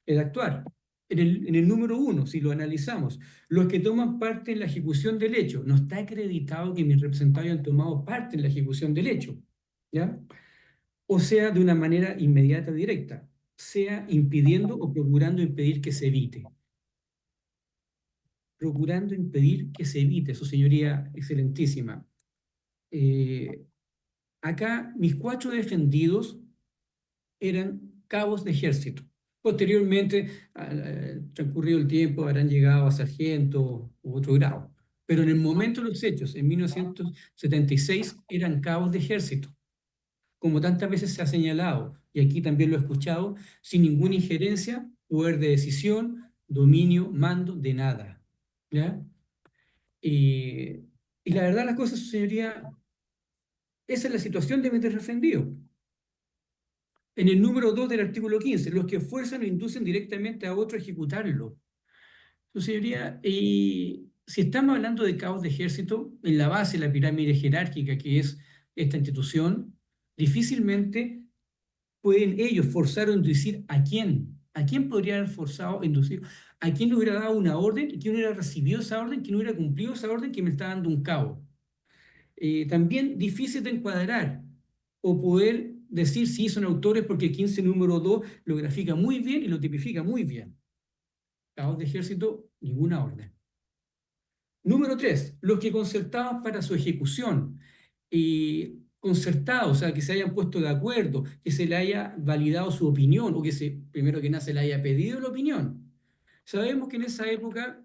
el actuar. En el número 1, si lo analizamos, los que toman parte en la ejecución del hecho, no está acreditado que mis representantes hayan tomado parte en la ejecución del hecho, ¿ya? O sea, de una manera inmediata, directa, sea impidiendo o procurando impedir que se evite. Procurando impedir que se evite, su señoría excelentísima. Acá mis 4 defendidos eran cabos de ejército. Posteriormente, transcurrido el tiempo, habrán llegado a sargento u otro grado. Pero en el momento de los hechos, en 1976, eran cabos de ejército. Como tantas veces se ha señalado, y aquí también lo he escuchado, sin ninguna injerencia, poder de decisión, dominio, mando, de nada. ¿Ya? Y la verdad, las cosas, su señoría, esa es la situación de mi defendido. En el número 2 del artículo 15, los que fuerzan o inducen directamente a otro a ejecutarlo. Su señoría, si estamos hablando de cabos de ejército, en la base de la pirámide jerárquica que es esta institución, difícilmente pueden ellos forzar o inducir a quién. ¿A quién podrían haber forzado o inducido? ¿A quién le hubiera dado una orden? ¿Y quién hubiera recibido esa orden? ¿Quién hubiera cumplido esa orden que me está dando un cabo? También difícil de encuadrar o poder decir si son autores porque el 15 número 2 lo grafica muy bien y lo tipifica muy bien. Cabos de ejército, ninguna orden. Número 3, los que concertaban para su ejecución. Concertados, o sea, que se hayan puesto de acuerdo, que se le haya validado su opinión o que primero que nada se le haya pedido la opinión. Sabemos que en esa época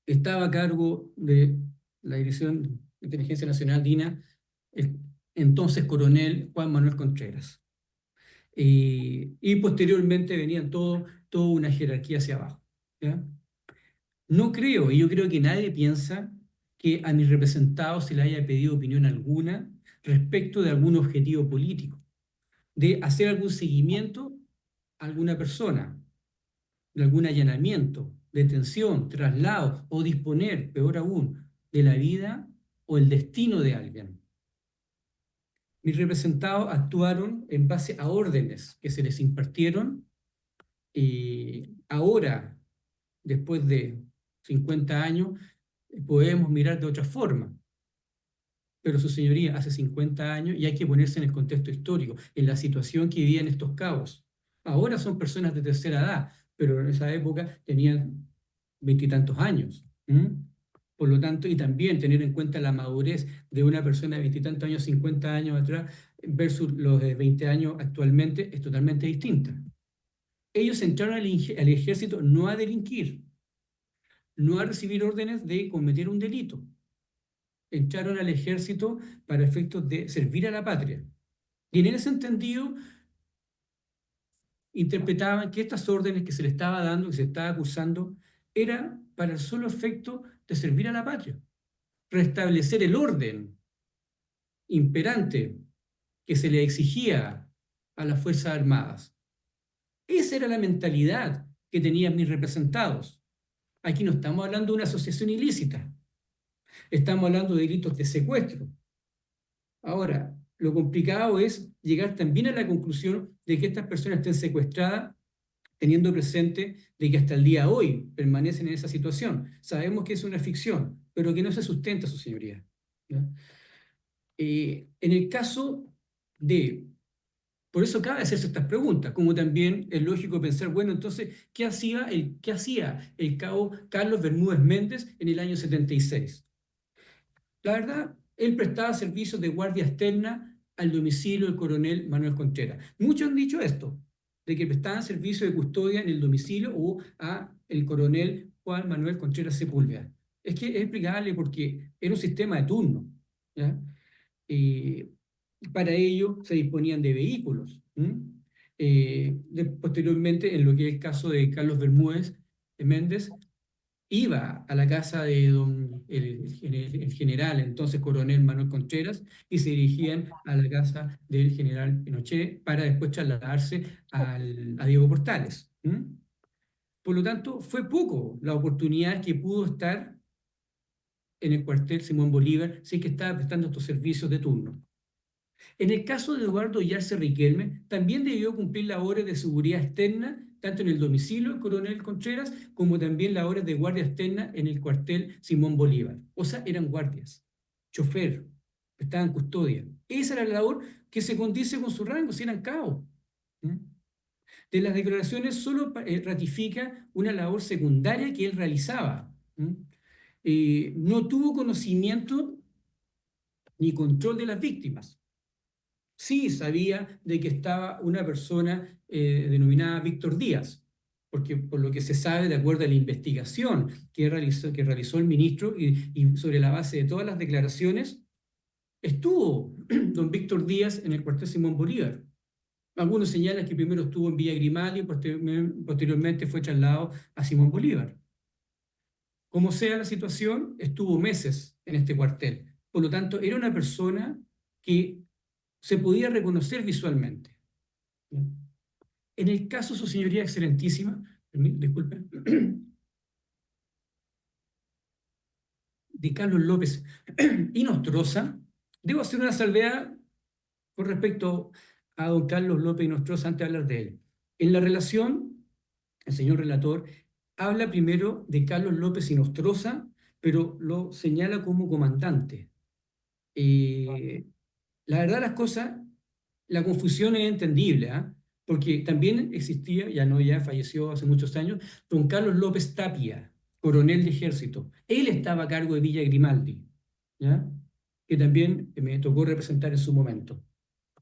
estaba a cargo de la Dirección de Inteligencia Nacional, DINA, el entonces coronel Juan Manuel Contreras. Y posteriormente venían toda una jerarquía hacia abajo. ¿Ya? No creo, y yo creo que nadie piensa que a mis representados se le haya pedido opinión alguna respecto de algún objetivo político, de hacer algún seguimiento a alguna persona, de algún allanamiento, detención, traslado o disponer, peor aún, de la vida o el destino de alguien. Mis representados actuaron en base a órdenes que se les impartieron y ahora, después de 50 años, podemos mirar de otra forma. Pero su señoría, hace 50 años y hay que ponerse en el contexto histórico, en la situación que vivían estos cabos. Ahora son personas de tercera edad, pero en esa época tenían 20 y tantos años. Por lo tanto, y también tener en cuenta la madurez de una persona de 20 y tantos años, 50 años atrás, versus los de 20 años actualmente, es totalmente distinta. Ellos entraron al ejército no a delinquir, no a recibir órdenes de cometer un delito. Entraron al ejército para efectos de servir a la patria. Y en ese entendido, interpretaban que estas órdenes que se le estaba dando, que se estaba acusando, era para el solo efecto de servir a la patria, restablecer el orden imperante que se le exigía a las Fuerzas Armadas. Esa era la mentalidad que tenían mis representados. Aquí no estamos hablando de una asociación ilícita, estamos hablando de delitos de secuestro. Ahora, lo complicado es llegar también a la conclusión de que estas personas estén secuestradas, teniendo presente de que hasta el día de hoy permanecen en esa situación. Sabemos que es una ficción, pero que no se sustenta, su señoría. ¿Ya? En el caso de... Por eso cabe hacerse estas preguntas, como también es lógico pensar, bueno, entonces, ¿qué hacía el cabo Carlos Bermúdez Méndez en el año 76? La verdad, él prestaba servicios de guardia externa al domicilio del coronel Manuel Contreras. Muchos han dicho esto, de que prestaban servicio de custodia en el domicilio o a el coronel Juan Manuel Contreras Sepúlveda. Es que es explicable porque era un sistema de turno. ¿Ya? Para ello se disponían de vehículos. Posteriormente, en lo que es el caso de Carlos Bermúdez Méndez, iba a la casa de el general, entonces coronel Manuel Contreras, y se dirigían a la casa del general Pinochet para después trasladarse a Diego Portales. Por lo tanto, fue poco la oportunidad que pudo estar en el cuartel Simón Bolívar si es que estaba prestando estos servicios de turno. En el caso de Eduardo Yarse Riquelme, también debió cumplir labores de seguridad externa, tanto en el domicilio del coronel Contreras, como también labores de guardia externa en el cuartel Simón Bolívar. O sea, eran guardias, chofer, estaban custodia. Esa era la labor que se condice con su rango, si eran cabos. De las declaraciones solo ratifica una labor secundaria que él realizaba. No tuvo conocimiento ni control de las víctimas. Sí sabía de que estaba una persona denominada Víctor Díaz, porque por lo que se sabe, de acuerdo a la investigación que realizó el ministro y sobre la base de todas las declaraciones, estuvo don Víctor Díaz en el cuartel Simón Bolívar. Algunos señalan que primero estuvo en Villa Grimaldi y posteriormente fue trasladado a Simón Bolívar. Como sea la situación, estuvo meses en este cuartel. Por lo tanto, era una persona que se podía reconocer visualmente. En el caso, su señoría excelentísima, disculpen, de Carlos López y Nostroza, debo hacer una salvedad con respecto a don Carlos López y Nostroza antes de hablar de él. En la relación, el señor relator habla primero de Carlos López y Nostroza, pero lo señala como comandante. La verdad las cosas, la confusión es entendible, porque también existía, ya falleció hace muchos años, don Carlos López Tapia, coronel de ejército. Él estaba a cargo de Villa Grimaldi, ¿ya? Que también me tocó representar en su momento.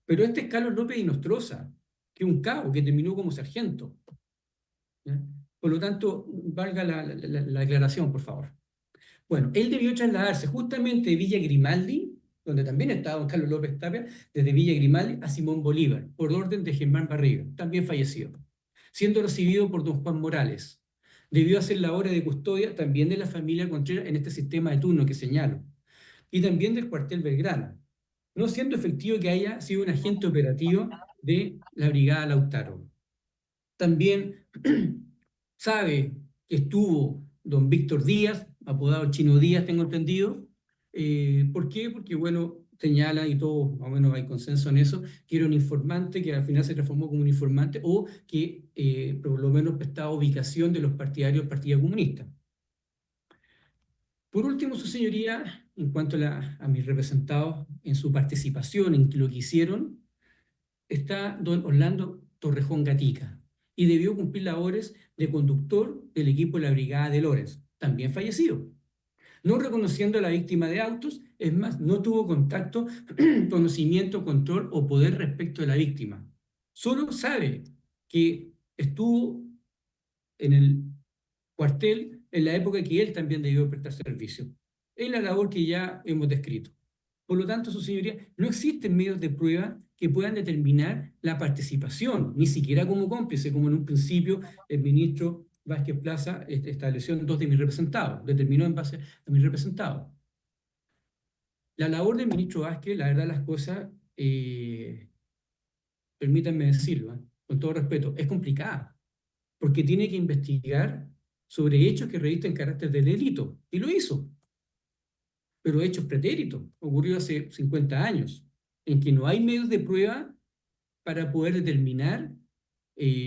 Pero este es Carlos López y Nostroza, que es un cabo que terminó como sargento, ¿ya? Por lo tanto, valga la aclaración, por favor. Bueno, él debió trasladarse justamente de Villa Grimaldi, donde también estaba don Carlos López Tapia, desde Villa Grimaldi a Simón Bolívar, por orden de Germán Barriga, también fallecido, siendo recibido por don Juan Morales. Debió hacer labores de custodia también de la familia Contreras en este sistema de turno que señalo, y también del cuartel Belgrano, no siendo efectivo que haya sido un agente operativo de la Brigada Lautaro. También sabe que estuvo don Víctor Díaz, apodado Chino Díaz, tengo entendido. ¿Por qué? Porque, bueno, señala, y todo más o menos hay consenso en eso, que era un informante que al final se transformó como un informante o que por lo menos prestaba ubicación de los partidarios del Partido Comunista. Por último, su señoría, en cuanto a mis representados en su participación en lo que hicieron, está don Orlando Torrejón Gatica y debió cumplir labores de conductor del equipo de la Brigada de Lorenz, también fallecido. No reconociendo a la víctima de autos, es más, no tuvo contacto, conocimiento, control o poder respecto de la víctima. Solo sabe que estuvo en el cuartel en la época que él también debió prestar servicio. Es la labor que ya hemos descrito. Por lo tanto, su señoría, no existen medios de prueba que puedan determinar la participación, ni siquiera como cómplice, como en un principio el ministro Vázquez Plaza estableció en dos de mis representados, determinó en base a mis representados. La labor del ministro Vázquez, la verdad las cosas, permítanme decirlo, con todo respeto, es complicada, porque tiene que investigar sobre hechos que revisten carácter de delito, y lo hizo. Pero hechos pretéritos, ocurrió hace 50 años, en que no hay medios de prueba para poder determinar,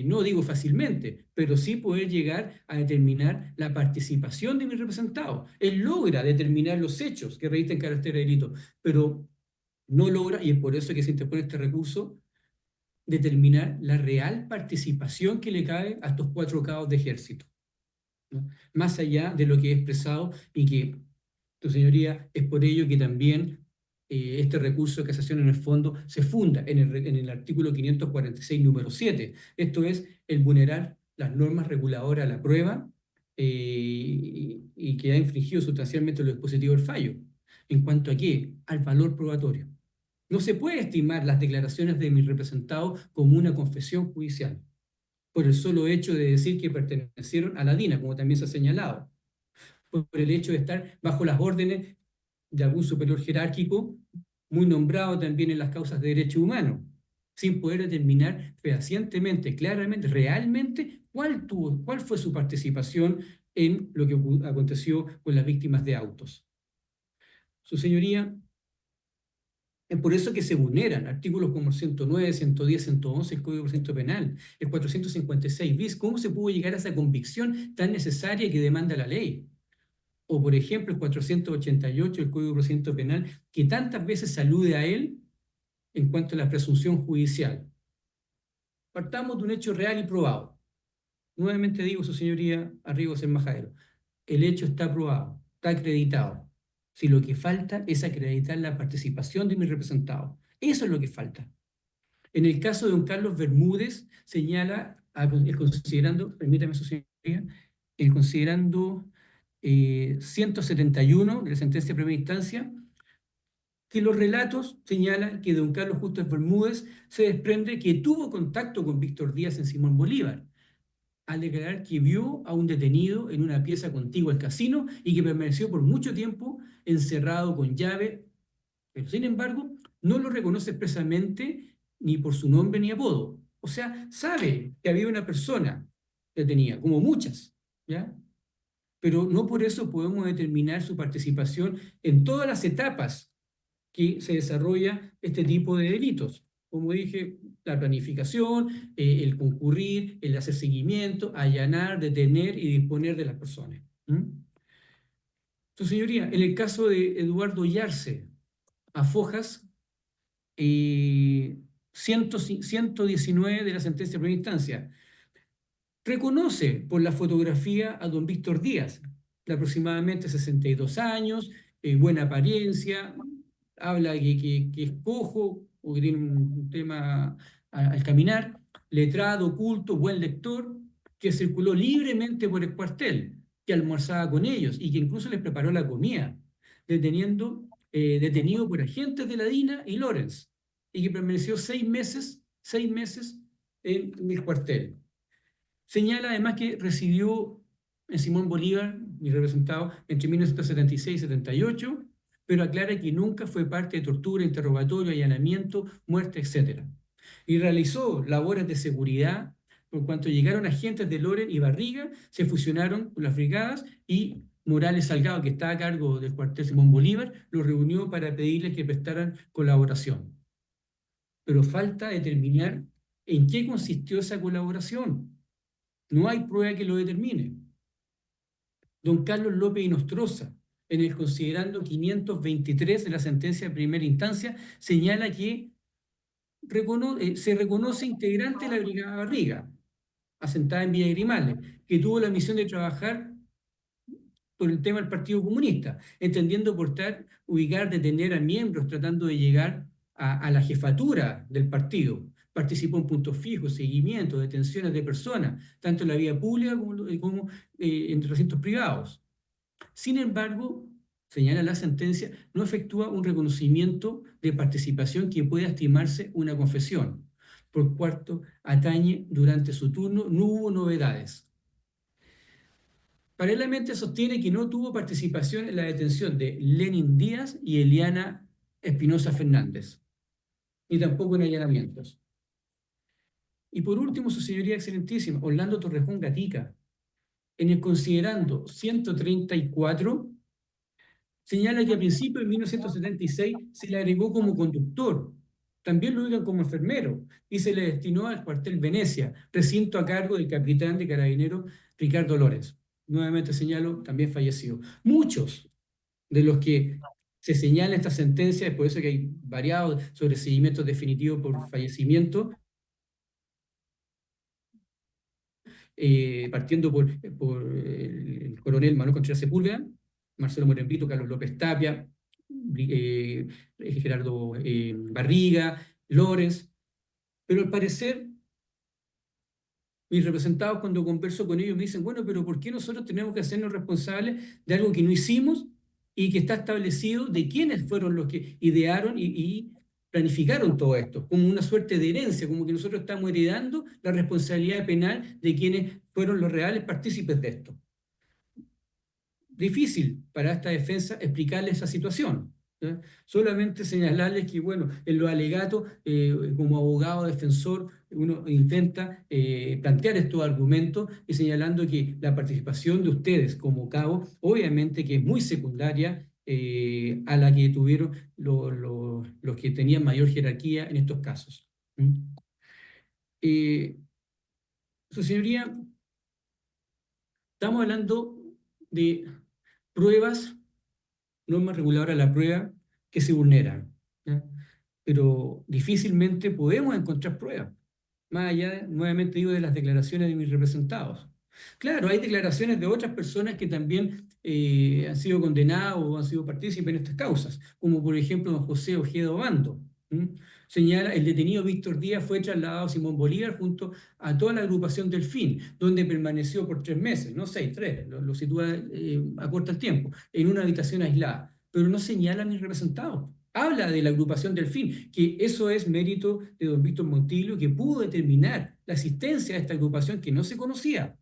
no digo fácilmente, pero sí poder llegar a determinar la participación de mi representado. Él logra determinar los hechos que revisten carácter de delito, pero no logra, y es por eso que se interpone este recurso, determinar la real participación que le cabe a estos 4 cabos de ejército, ¿no? Más allá de lo que he expresado y que, tu señoría, es por ello que también este recurso de casación en el fondo se funda en el artículo 546, número 7. Esto es el vulnerar las normas reguladoras a la prueba y que ha infringido sustancialmente los dispositivos del fallo. ¿En cuanto a qué? Al valor probatorio. No se puede estimar las declaraciones de mi representado como una confesión judicial, por el solo hecho de decir que pertenecieron a la DINA, como también se ha señalado, por el hecho de estar bajo las órdenes de algún superior jerárquico, muy nombrado también en las causas de derechos humanos, sin poder determinar fehacientemente, claramente, realmente, cuál fue su participación en lo que aconteció con las víctimas de autos. Su señoría, es por eso que se vulneran artículos como el 109, 110, 111, el Código de Procedimiento Penal, el 456 bis. ¿Cómo se pudo llegar a esa convicción tan necesaria que demanda la ley? O, por ejemplo, el 488 del Código de Procedimiento Penal, que tantas veces alude a él en cuanto a la presunción judicial. Partamos de un hecho real y probado. Nuevamente digo, su señoría, Arribas el Majadero, el hecho está probado, está acreditado. Si lo que falta es acreditar la participación de mi representado. Eso es lo que falta. En el caso de don Carlos Bermúdez, señala, considerando, permítame su señoría, considerando 171 de la sentencia de primera instancia, que los relatos señalan que don Carlos Justus Bermúdez se desprende que tuvo contacto con Víctor Díaz en Simón Bolívar, al declarar que vio a un detenido en una pieza contigua al casino y que permaneció por mucho tiempo encerrado con llave, pero sin embargo no lo reconoce expresamente ni por su nombre ni apodo. O sea, sabe que había una persona detenida, como muchas, ¿ya? Pero no por eso podemos determinar su participación en todas las etapas que se desarrolla este tipo de delitos. Como dije, la planificación, el concurrir, el hacer seguimiento, allanar, detener y disponer de las personas. Su señoría, en el caso de Eduardo Yarse, a Fojas, 119 de la sentencia de primera instancia, reconoce por la fotografía a don Víctor Díaz, de aproximadamente 62 años, buena apariencia, habla que es cojo o que tiene un tema al caminar, letrado, culto, buen lector, que circuló libremente por el cuartel, que almorzaba con ellos y que incluso les preparó la comida, detenido por agentes de la DINA y Lorenz, y que permaneció 6 meses en el cuartel. Señala además que residió en Simón Bolívar, mi representado, entre 1976 y 78, pero aclara que nunca fue parte de tortura, interrogatorio, allanamiento, muerte, etc. Y realizó labores de seguridad. Por cuanto llegaron agentes de Loren y Barriga, se fusionaron con las brigadas y Morales Salgado, que está a cargo del cuartel Simón Bolívar, los reunió para pedirles que prestaran colaboración. Pero falta determinar en qué consistió esa colaboración. No hay prueba que lo determine. Don Carlos López Inostroza, en el considerando 523 de la sentencia de primera instancia, señala que se reconoce integrante de la Brigada Barriga, asentada en Villa Grimales, que tuvo la misión de trabajar por el tema del Partido Comunista, entendiendo por tal ubicar, detener a miembros, tratando de llegar a la jefatura del partido. Participó en puntos fijos, seguimientos, detenciones de personas, tanto en la vía pública como en recintos privados. Sin embargo, señala la sentencia, no efectúa un reconocimiento de participación que pueda estimarse una confesión. Por cuarto, atañe durante su turno, no hubo novedades. Paralelamente sostiene que no tuvo participación en la detención de Lenin Díaz y Eliana Espinosa Fernández, ni tampoco en allanamientos. Y por último, su señoría excelentísima, Orlando Torrejón Gatica, en el considerando 134, señala que a principios de 1976 se le agregó como conductor, también lo ubican como enfermero, y se le destinó al cuartel Venecia, recinto a cargo del capitán de carabineros Ricardo Lorenz. Nuevamente señalo, también fallecido. Muchos de los que se señala esta sentencia, es por eso que hay variados sobreseguimientos definitivos por fallecimiento, partiendo por el coronel Manuel Contreras Sepúlveda, Marcelo Morenvito, Carlos López Tapia, Gerardo Barriga, Lorenz, pero al parecer mis representados cuando converso con ellos me dicen, bueno, pero ¿por qué nosotros tenemos que hacernos responsables de algo que no hicimos y que está establecido de quiénes fueron los que idearon y planificaron todo esto? Como una suerte de herencia, como que nosotros estamos heredando la responsabilidad penal de quienes fueron los reales partícipes de esto. Difícil para esta defensa explicarles esa situación. ¿Sí? Solamente señalarles que, bueno, en los alegatos, como abogado defensor, uno intenta plantear estos argumentos y señalando que la participación de ustedes como cabo, obviamente que es muy secundaria a la que tuvieron los que tenían mayor jerarquía en estos casos. ¿Mm? Su señoría, estamos hablando de pruebas, normas reguladoras de la prueba que se vulneran, ¿ya? Pero difícilmente podemos encontrar pruebas, más allá, nuevamente digo, de las declaraciones de mis representados. Claro, hay declaraciones de otras personas que también han sido condenadas o han sido partícipes en estas causas, como por ejemplo don José Ojeda Obando. Señala, el detenido Víctor Díaz fue trasladado a Simón Bolívar junto a toda la agrupación Delfín, donde permaneció por 3 meses, no 6, 3, lo sitúa acorta el tiempo, en una habitación aislada, pero no señala a mis representados. Habla de la agrupación Delfín, que eso es mérito de don Víctor Montillo, que pudo determinar la existencia de esta agrupación que no se conocía,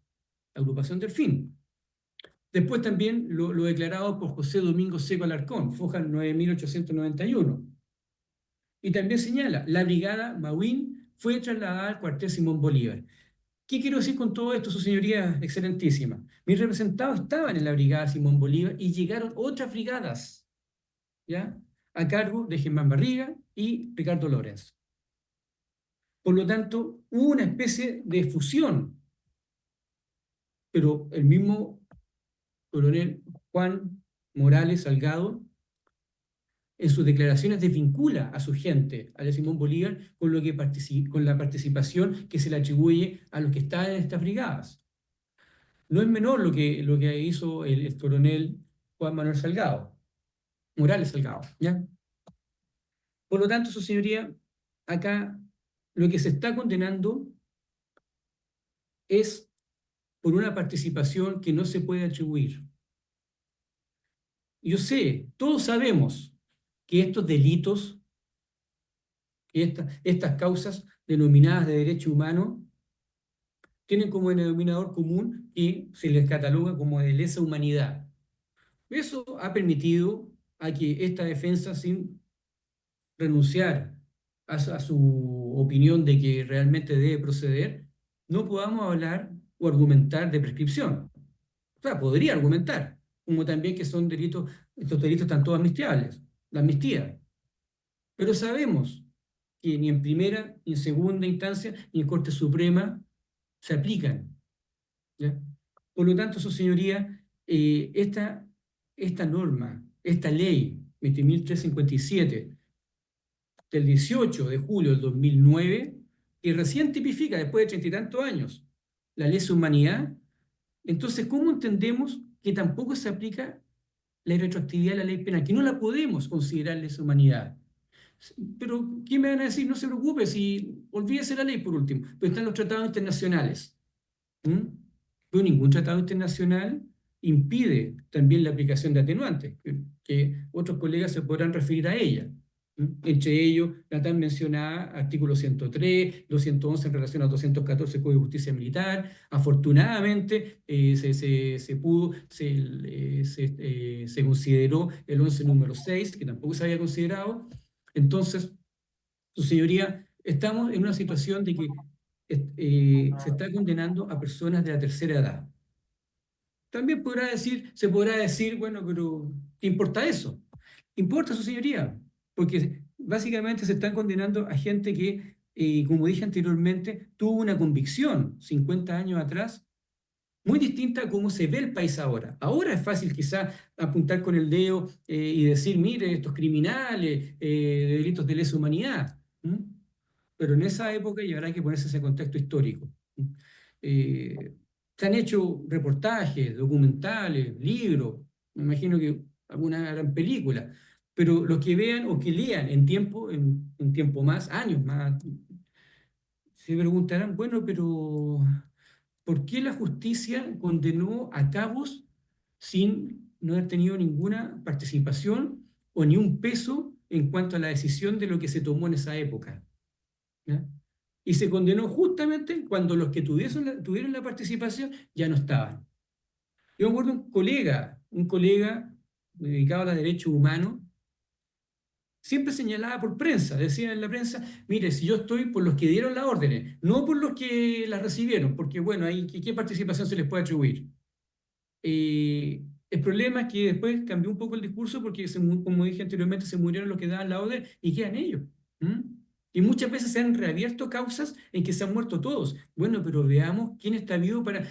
la agrupación Delfín. Después también lo declarado por José Domingo Seco Alarcón, Foja 9891. Y también señala, la brigada Mauín fue trasladada al cuartel Simón Bolívar. ¿Qué quiero decir con todo esto, su señoría excelentísima? Mis representados estaban en la brigada Simón Bolívar y llegaron otras brigadas, ¿ya?, a cargo de Germán Barriga y Ricardo Lorenz. Por lo tanto, hubo una especie de fusión, pero el mismo coronel Juan Morales Salgado en sus declaraciones desvincula a su gente, a la Simón Bolívar, con la participación que se le atribuye a los que estaban en estas brigadas. No es menor lo que hizo el coronel Juan Manuel Salgado, Morales Salgado, ¿ya? Por lo tanto, su señoría, acá lo que se está condenando es por una participación que no se puede atribuir. Yo sé, todos sabemos que estos delitos, que estas causas denominadas de derecho humano, tienen como denominador común que se les cataloga como de lesa humanidad. Eso ha permitido a que esta defensa, sin renunciar a su opinión de que realmente debe proceder, no podamos hablar o argumentar de prescripción. O sea, podría argumentar, como también que son delitos, estos delitos están todos amnistiables, la amnistía. Pero sabemos que ni en primera, ni en segunda instancia, ni en Corte Suprema se aplican, ¿ya? Por lo tanto, su señoría, esta norma, esta ley 20.357 del 18 de julio del 2009, que recién tipifica, después de 30 y tantos años, la lesa humanidad, entonces, ¿cómo entendemos que tampoco se aplica la irretroactividad de la ley penal? Que no la podemos considerar lesa humanidad. Pero, ¿qué me van a decir? No se preocupe, si olvídese la ley por último, pero están los tratados internacionales. Pero ningún tratado internacional impide también la aplicación de atenuantes, que otros colegas se podrán referir a ella. Entre ellos, la tan mencionada artículo 103, 211 en relación al 214 Código de Justicia Militar. Afortunadamente, se consideró el 11 número 6, que tampoco se había considerado. Entonces, su señoría, estamos en una situación de que se está condenando a personas de la tercera edad. También se podrá decir, bueno, pero ¿qué importa eso? Importa, su señoría, porque básicamente se están condenando a gente que, como dije anteriormente, tuvo una convicción 50 años atrás, muy distinta a cómo se ve el país ahora. Ahora es fácil quizá apuntar con el dedo y decir, mire, estos criminales, de delitos de lesa humanidad. Pero en esa época y habrá que ponerse ese contexto histórico. Se han hecho reportajes, documentales, libros, me imagino que alguna gran película, pero los que vean o que lean en tiempo más, años más, se preguntarán, bueno, pero ¿por qué la justicia condenó a cabos sin no haber tenido ninguna participación o ni un peso en cuanto a la decisión de lo que se tomó en esa época? ¿Ya? Y se condenó justamente cuando los que tuvieron la participación ya no estaban. Yo me acuerdo un colega dedicado a los derechos humanos, siempre señalaba por prensa, decía en la prensa, mire, si yo estoy por los que dieron las órdenes, no por los que las recibieron, porque bueno, ahí ¿qué participación se les puede atribuir? Es problema es que después cambió un poco el discurso porque, como dije anteriormente, se murieron los que daban la orden y quedan ellos. ¿Mm? Y muchas veces se han reabierto causas en que se han muerto todos. Bueno, pero veamos quién está vivo para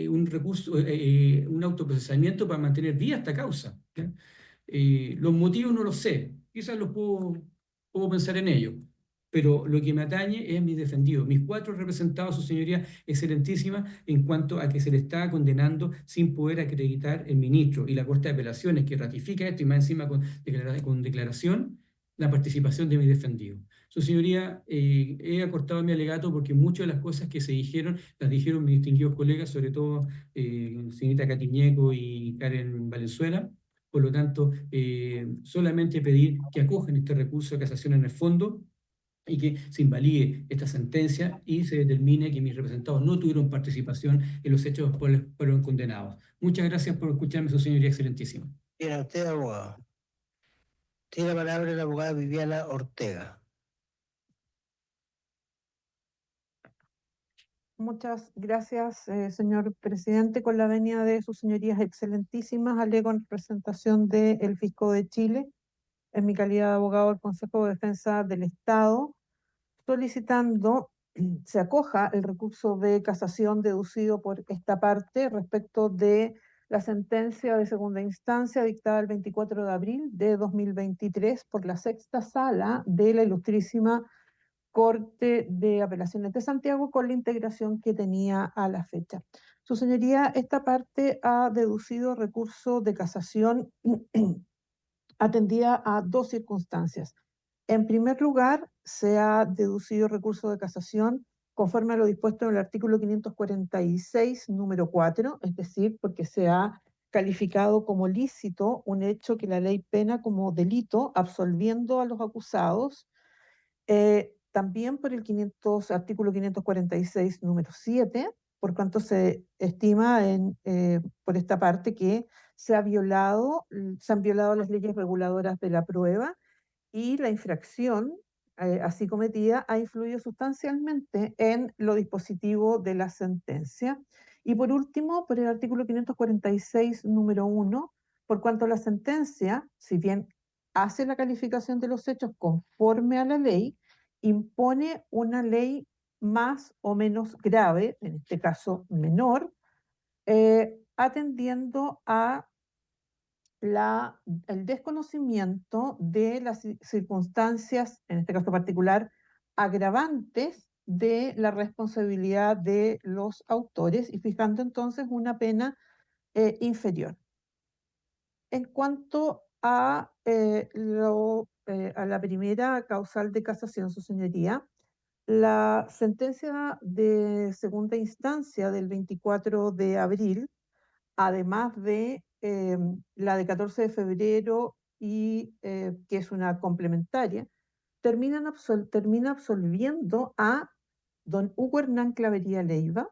un recurso, un autoprocesamiento para mantener viva esta causa. ¿Ya? Los motivos no los sé, quizás puedo pensar en ellos, pero lo que me atañe es mis defendidos, mis 4 representados, su señoría excelentísima, en cuanto a que se le está condenando sin poder acreditar el ministro y la Corte de Apelaciones que ratifica esto y más encima con declaración la participación de mis defendidos. Su señoría, he acortado mi alegato porque muchas de las cosas que se dijeron, las dijeron mis distinguidos colegas, sobre todo señorita Catiñeco y Karen Valenzuela. Por lo tanto, solamente pedir que acojan este recurso de casación en el fondo y que se invalide esta sentencia y se determine que mis representados no tuvieron participación en los hechos por los que fueron condenados. Muchas gracias por escucharme, su señoría excelentísima. Bien, a usted, abogado. Tiene la palabra la abogada Viviana Ortega. Muchas gracias, señor presidente. Con la venia de sus señorías excelentísimas, alego en representación del Fisco de Chile, en mi calidad de abogado del Consejo de Defensa del Estado, solicitando se acoja el recurso de casación deducido por esta parte respecto de la sentencia de segunda instancia dictada el 24 de abril de 2023 por la sexta sala de la Ilustrísima Corte de Apelaciones de Santiago con la integración que tenía a la fecha. Su señoría, esta parte ha deducido recurso de casación atendida a 2 circunstancias. En primer lugar, se ha deducido recurso de casación conforme a lo dispuesto en el artículo 546, número 4, es decir, porque se ha calificado como lícito un hecho que la ley pena como delito, absolviendo a los acusados. También por el artículo 546, número 7, por cuanto se estima por esta parte que se han violado las leyes reguladoras de la prueba y la infracción así cometida ha influido sustancialmente en lo dispositivo de la sentencia. Y por último, por el artículo 546, número 1, por cuanto la sentencia, si bien hace la calificación de los hechos conforme a la ley, impone una ley más o menos grave, en este caso menor, atendiendo a el desconocimiento de las circunstancias, en este caso particular, agravantes de la responsabilidad de los autores y fijando entonces una pena inferior. En cuanto a la primera causal de casación, su señoría, la sentencia de segunda instancia del 24 de abril, además de la de 14 de febrero y que es una complementaria, termina absolviendo a don Hugo Hernán Clavería Leiva,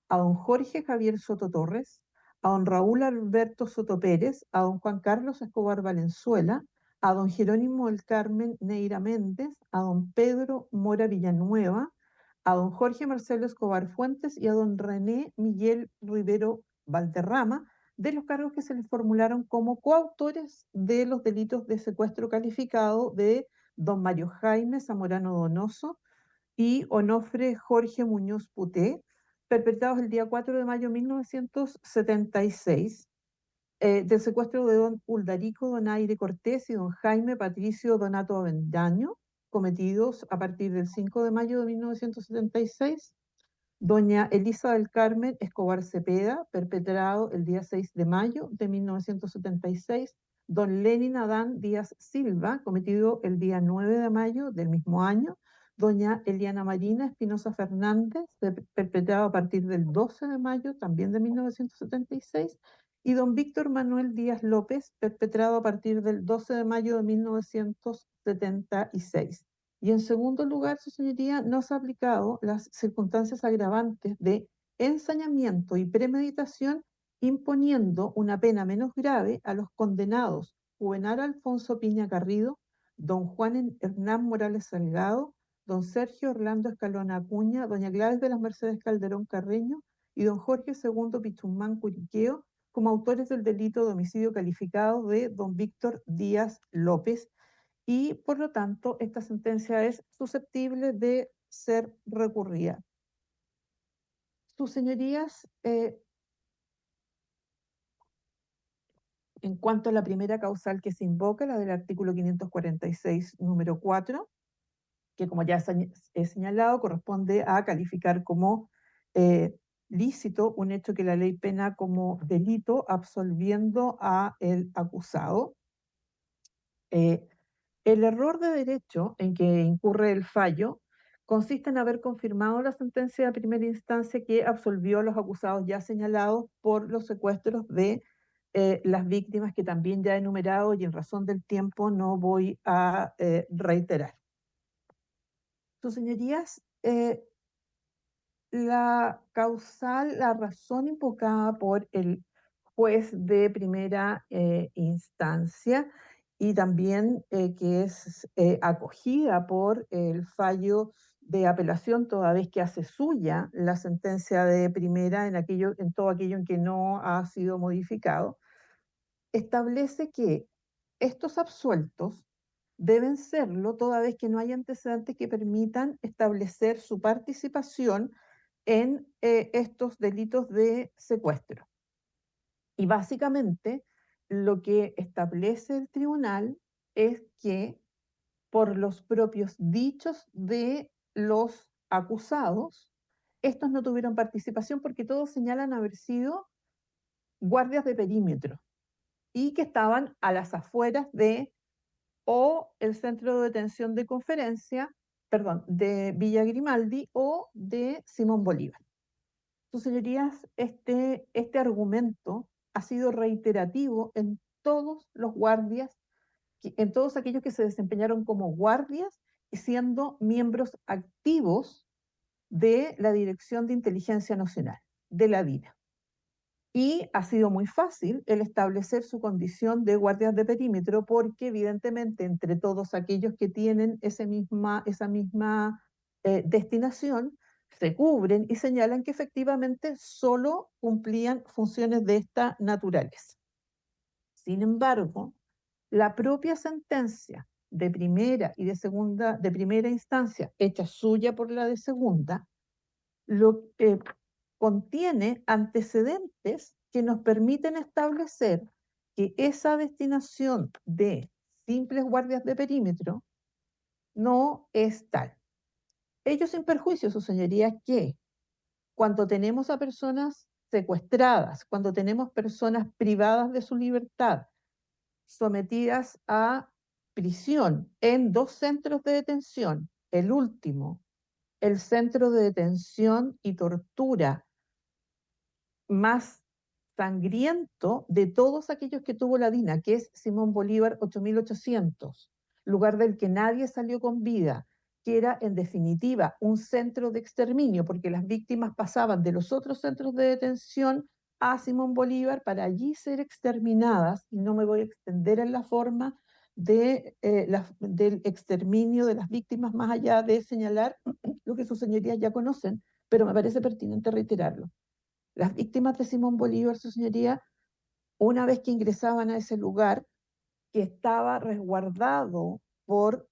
a don Jorge Javier Soto Torres, a don Raúl Alberto Soto Pérez, a don Juan Carlos Escobar Valenzuela, a don Jerónimo del Carmen Neira Méndez, a don Pedro Mora Villanueva, a don Jorge Marcelo Escobar Fuentes y a don René Miguel Rivero Valderrama, de los cargos que se les formularon como coautores de los delitos de secuestro calificado de don Mario Jaime Zamorano Donoso y Onofre Jorge Muñoz Puté, perpetrados el día 4 de mayo de 1976, del secuestro de don Uldarico Donaire Cortés y don Jaime Patricio Donato Avendaño, cometidos a partir del 5 de mayo de 1976, doña Elisa del Carmen Escobar Cepeda, perpetrado el día 6 de mayo de 1976, don Lenin Adán Díaz Silva, cometido el día 9 de mayo del mismo año, doña Eliana Marina Espinosa Fernández, perpetrado a partir del 12 de mayo también de 1976, y don Víctor Manuel Díaz López, perpetrado a partir del 12 de mayo de 1976. Y en segundo lugar, su señoría, no se ha aplicado las circunstancias agravantes de ensañamiento y premeditación, imponiendo una pena menos grave a los condenados Juvenal Alfonso Piña Garrido, don Juan Hernán Morales Salgado, don Sergio Orlando Escalona Acuña, doña Gladys de las Mercedes Calderón Carreño y don Jorge II Pichumán Curiqueo, como autores del delito de homicidio calificado de don Víctor Díaz López, y por lo tanto esta sentencia es susceptible de ser recurrida. Sus señorías, en cuanto a la primera causal que se invoca, la del artículo 546, número 4, que como ya he señalado, corresponde a calificar como lícito un hecho que la ley pena como delito, absolviendo a el acusado. El error de derecho en que incurre el fallo consiste en haber confirmado la sentencia de primera instancia que absolvió a los acusados ya señalados por los secuestros de las víctimas, que también ya he enumerado y en razón del tiempo no voy a reiterar. Sus señorías, la causal, la razón invocada por el juez de primera instancia y también que es acogida por el fallo de apelación, toda vez que hace suya la sentencia de primera en todo aquello en que no ha sido modificado, establece que estos absueltos deben serlo toda vez que no hay antecedentes que permitan establecer su participación en estos delitos de secuestro. Y básicamente lo que establece el tribunal es que por los propios dichos de los acusados, estos no tuvieron participación porque todos señalan haber sido guardias de perímetro y que estaban a las afueras de o el centro de detención de conferencia, perdón, de Villa Grimaldi o de Simón Bolívar. Sus señorías, este argumento ha sido reiterativo en todos los guardias, en todos aquellos que se desempeñaron como guardias y siendo miembros activos de la Dirección de Inteligencia Nacional, de la DINA. Y ha sido muy fácil el establecer su condición de guardias de perímetro porque evidentemente entre todos aquellos que tienen esa misma destinación se cubren y señalan que efectivamente solo cumplían funciones de esta naturaleza. Sin embargo, la propia sentencia de primera y de primera instancia, hecha suya por la de segunda, contiene antecedentes que nos permiten establecer que esa destinación de simples guardias de perímetro no es tal. Ello sin perjuicio, sus señorías, que cuando tenemos a personas secuestradas, cuando tenemos personas privadas de su libertad, sometidas a prisión en 2 centros de detención, el último, el centro de detención y tortura más sangriento de todos aquellos que tuvo la DINA, que es Simón Bolívar 8800, lugar del que nadie salió con vida, que era en definitiva un centro de exterminio, porque las víctimas pasaban de los otros centros de detención a Simón Bolívar para allí ser exterminadas, y no me voy a extender en la forma del exterminio de las víctimas, más allá de señalar lo que sus señorías ya conocen, pero me parece pertinente reiterarlo. Las víctimas de Simón Bolívar, su señoría, una vez que ingresaban a ese lugar, que estaba resguardado por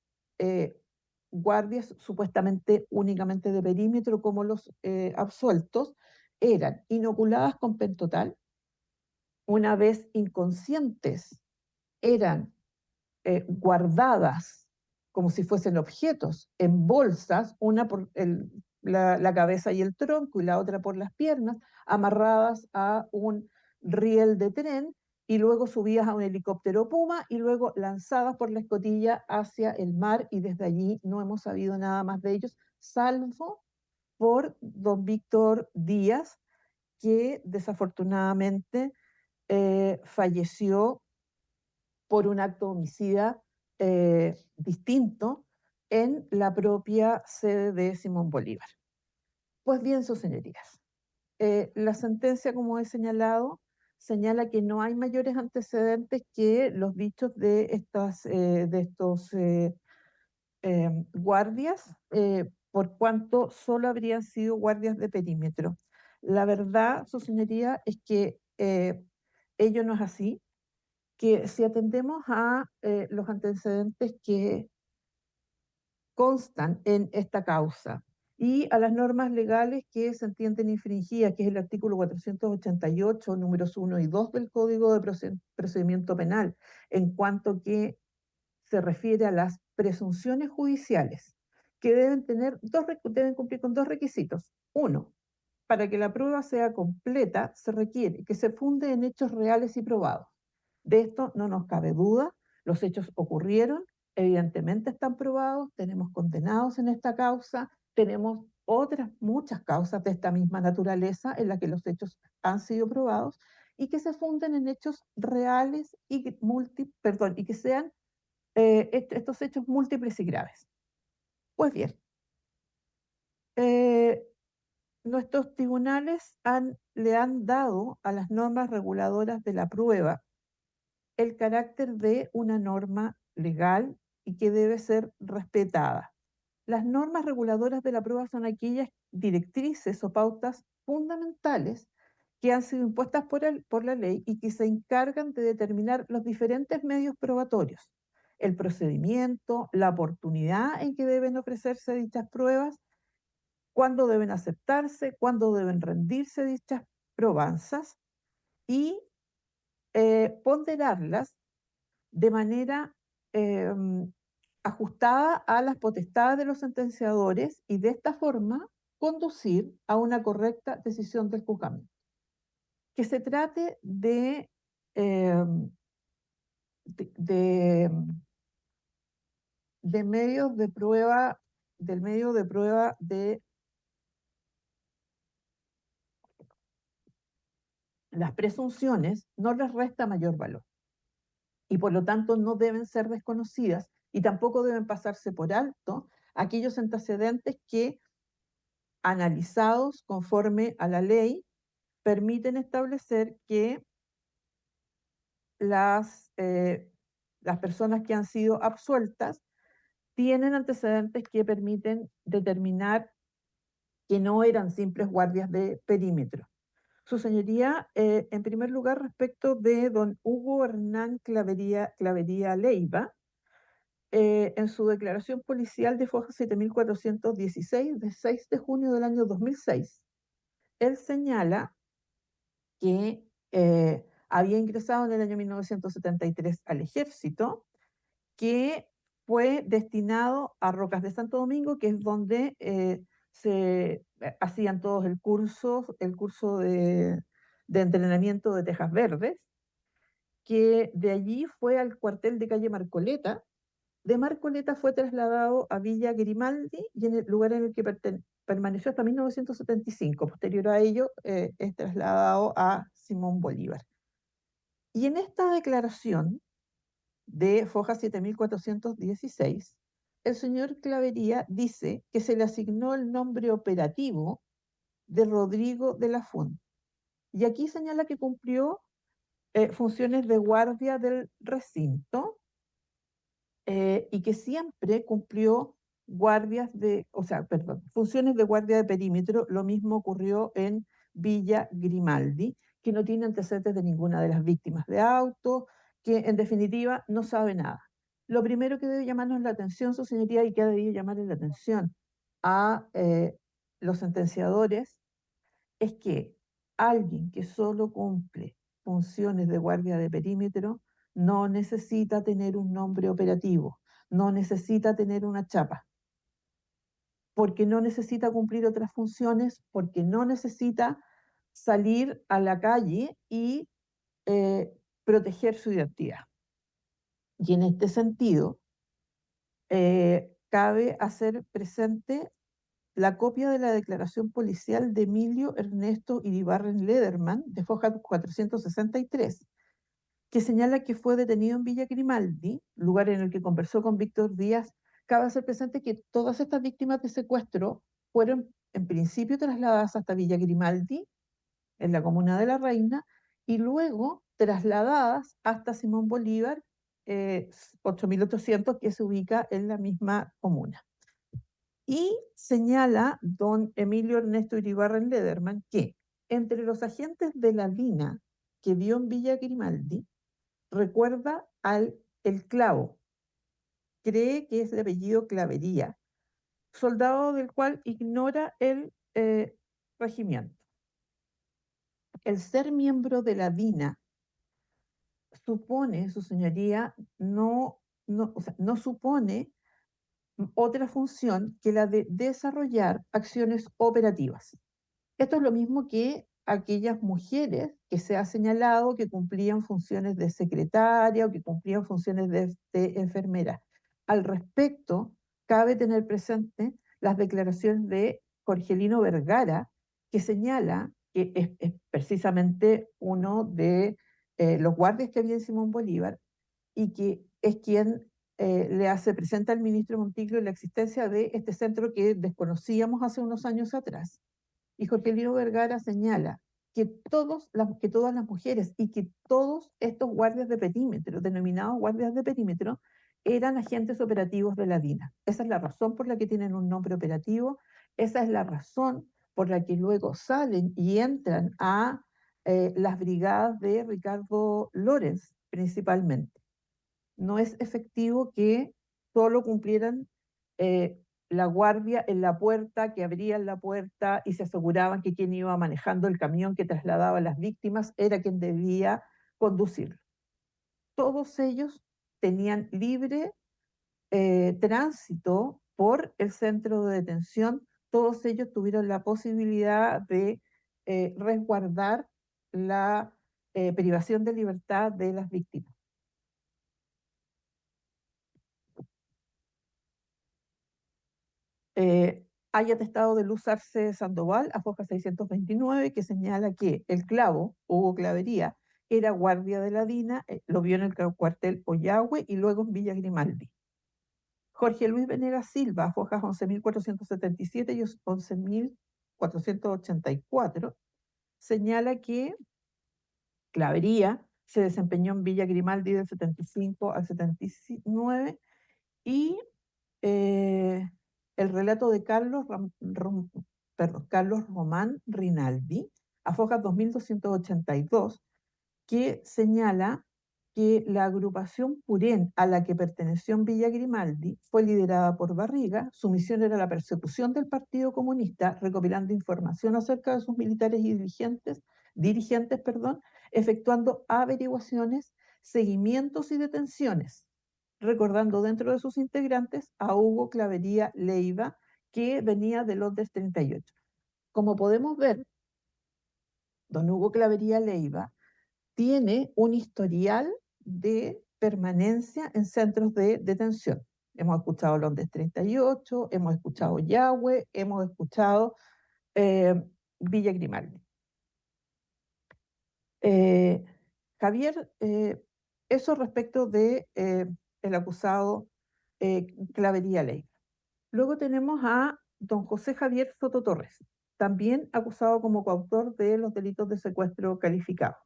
guardias supuestamente únicamente de perímetro, como los absueltos, eran inoculadas con pentotal. Una vez inconscientes, eran guardadas como si fuesen objetos en bolsas, una por la cabeza y el tronco y la otra por las piernas, amarradas a un riel de tren y luego subidas a un helicóptero Puma y luego lanzadas por la escotilla hacia el mar, y desde allí no hemos sabido nada más de ellos, salvo por don Víctor Díaz, que desafortunadamente falleció por un acto homicida distinto en la propia sede de Simón Bolívar. Pues bien, sus señorías, la sentencia, como he señalado, señala que no hay mayores antecedentes que los dichos de estos guardias, por cuanto solo habrían sido guardias de perímetro. La verdad, su señoría, es que ello no es así, que si atendemos a los antecedentes que constan en esta causa y a las normas legales que se entienden infringidas, que es el artículo 488, números 1 y 2 del Código de Procedimiento Penal, en cuanto que se refiere a las presunciones judiciales, que deben cumplir con dos requisitos. Uno, para que la prueba sea completa, se requiere que se funde en hechos reales y probados. De esto no nos cabe duda, los hechos ocurrieron, evidentemente están probados, tenemos condenados en esta causa, tenemos otras muchas causas de esta misma naturaleza en las que los hechos han sido probados y que se funden en hechos reales y que sean estos hechos múltiples y graves. Pues bien, nuestros tribunales le han dado a las normas reguladoras de la prueba el carácter de una norma legal y que debe ser respetada. Las normas reguladoras de la prueba son aquellas directrices o pautas fundamentales que han sido impuestas por la ley y que se encargan de determinar los diferentes medios probatorios, el procedimiento, la oportunidad en que deben ofrecerse dichas pruebas, cuándo deben aceptarse, cuándo deben rendirse dichas probanzas y ponderarlas de manera ajustada a las potestades de los sentenciadores y de esta forma conducir a una correcta decisión del juzgamiento. Que se trate de medios de prueba, del medio de prueba de las presunciones, no les resta mayor valor y por lo tanto no deben ser desconocidas y tampoco deben pasarse por alto aquellos antecedentes que, analizados conforme a la ley, permiten establecer que las personas que han sido absueltas tienen antecedentes que permiten determinar que no eran simples guardias de perímetro. Su señoría, en primer lugar, respecto de don Hugo Hernán Clavería Leiva, en su declaración policial de Foja 7416, de 6 de junio del año 2006, él señala que había ingresado en el año 1973 al ejército, que fue destinado a Rocas de Santo Domingo, que es donde se hacían todos el curso de entrenamiento de Tejas Verdes, que de allí fue al cuartel de calle Marcoleta. De Marcoleta fue trasladado a Villa Grimaldi y en el lugar en el que permaneció hasta 1975. Posterior a ello es trasladado a Simón Bolívar. Y en esta declaración de Foja 7416, el señor Clavería dice que se le asignó el nombre operativo de Rodrigo de la Fuente. Y aquí señala que cumplió funciones de guardia del recinto y que siempre cumplió funciones de guardia de perímetro. Lo mismo ocurrió en Villa Grimaldi, que no tiene antecedentes de ninguna de las víctimas de auto, que en definitiva no sabe nada. Lo primero que debe llamarnos la atención, su señoría, y que ha debido llamarle la atención a los sentenciadores, es que alguien que solo cumple funciones de guardia de perímetro no necesita tener un nombre operativo, no necesita tener una chapa, porque no necesita cumplir otras funciones, porque no necesita salir a la calle y proteger su identidad. Y en este sentido, cabe hacer presente la copia de la declaración policial de Emilio Ernesto Iribarren Lederman, de Foja 463, que señala que fue detenido en Villa Grimaldi, lugar en el que conversó con Víctor Díaz. Cabe hacer presente que todas estas víctimas de secuestro fueron en principio trasladadas hasta Villa Grimaldi, en la comuna de La Reina, y luego trasladadas hasta Simón Bolívar, 8800, que se ubica en la misma comuna. Y señala don Emilio Ernesto Iribarren Lederman que entre los agentes de la DINA que vio en Villa Grimaldi recuerda el Clavo. Cree que es de apellido Clavería, soldado del cual ignora el regimiento. El ser miembro de la DINA supone, su señoría, o sea, no supone otra función que la de desarrollar acciones operativas. Esto es lo mismo que aquellas mujeres que se ha señalado que cumplían funciones de secretaria o que cumplían funciones de enfermera. Al respecto, cabe tener presente las declaraciones de Jorgelino Vergara, que señala que es precisamente uno de los guardias que había en Simón Bolívar y que es quien le hace presente al ministro Montiglio la existencia de este centro que desconocíamos hace unos años atrás. Y Jorgelino Vergara señala que todas las mujeres y que todos estos guardias de perímetro, denominados guardias de perímetro, eran agentes operativos de la DINA. Esa es la razón por la que tienen un nombre operativo, esa es la razón por la que luego salen y entran a las brigadas de Ricardo Lorenz, principalmente. No es efectivo que solo cumplieran la guardia en la puerta, que abrían la puerta y se aseguraban que quien iba manejando el camión que trasladaba a las víctimas era quien debía conducirlo. Todos ellos tenían libre tránsito por el centro de detención, todos ellos tuvieron la posibilidad de resguardar la privación de libertad de las víctimas. Hay atestado de Luz Arce Sandoval, a foja 629, que señala que el Clavo, Hugo Clavería, era guardia de la DINA, lo vio en el cuartel Ollagüe y luego en Villa Grimaldi. Jorge Luis Venegas Silva, a fojas 11.477 y 11.484, señala que Clavería se desempeñó en Villa Grimaldi del 75 al 79 y el relato de Carlos Román Rinaldi, a fojas 2282, que señala que la agrupación Purén a la que perteneció en Villa Grimaldi fue liderada por Barriga. Su misión era la persecución del Partido Comunista, recopilando información acerca de sus militares y dirigentes, efectuando averiguaciones, seguimientos y detenciones, recordando dentro de sus integrantes a Hugo Clavería Leiva, que venía del Londres 38. Como podemos ver, don Hugo Clavería Leiva tiene un historial de permanencia en centros de detención. Hemos escuchado Londres 38, hemos escuchado Yahweh, hemos escuchado Villa Grimaldi. Javier, eso respecto de el acusado Clavería Leiva. Luego tenemos a don José Javier Soto Torres, también acusado como coautor de los delitos de secuestro calificado.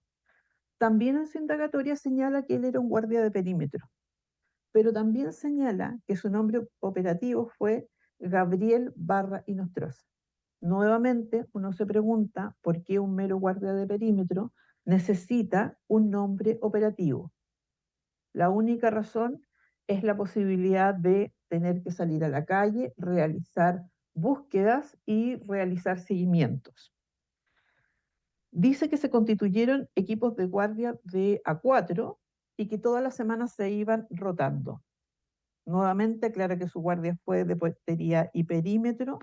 También en su indagatoria señala que él era un guardia de perímetro, pero también señala que su nombre operativo fue Gabriel Barra y Nostroza. Nuevamente, uno se pregunta por qué un mero guardia de perímetro necesita un nombre operativo. La única razón es la posibilidad de tener que salir a la calle, realizar búsquedas y realizar seguimientos. Dice que se constituyeron equipos de guardia de A4 y que todas las semanas se iban rotando. Nuevamente aclara que su guardia fue de portería y perímetro,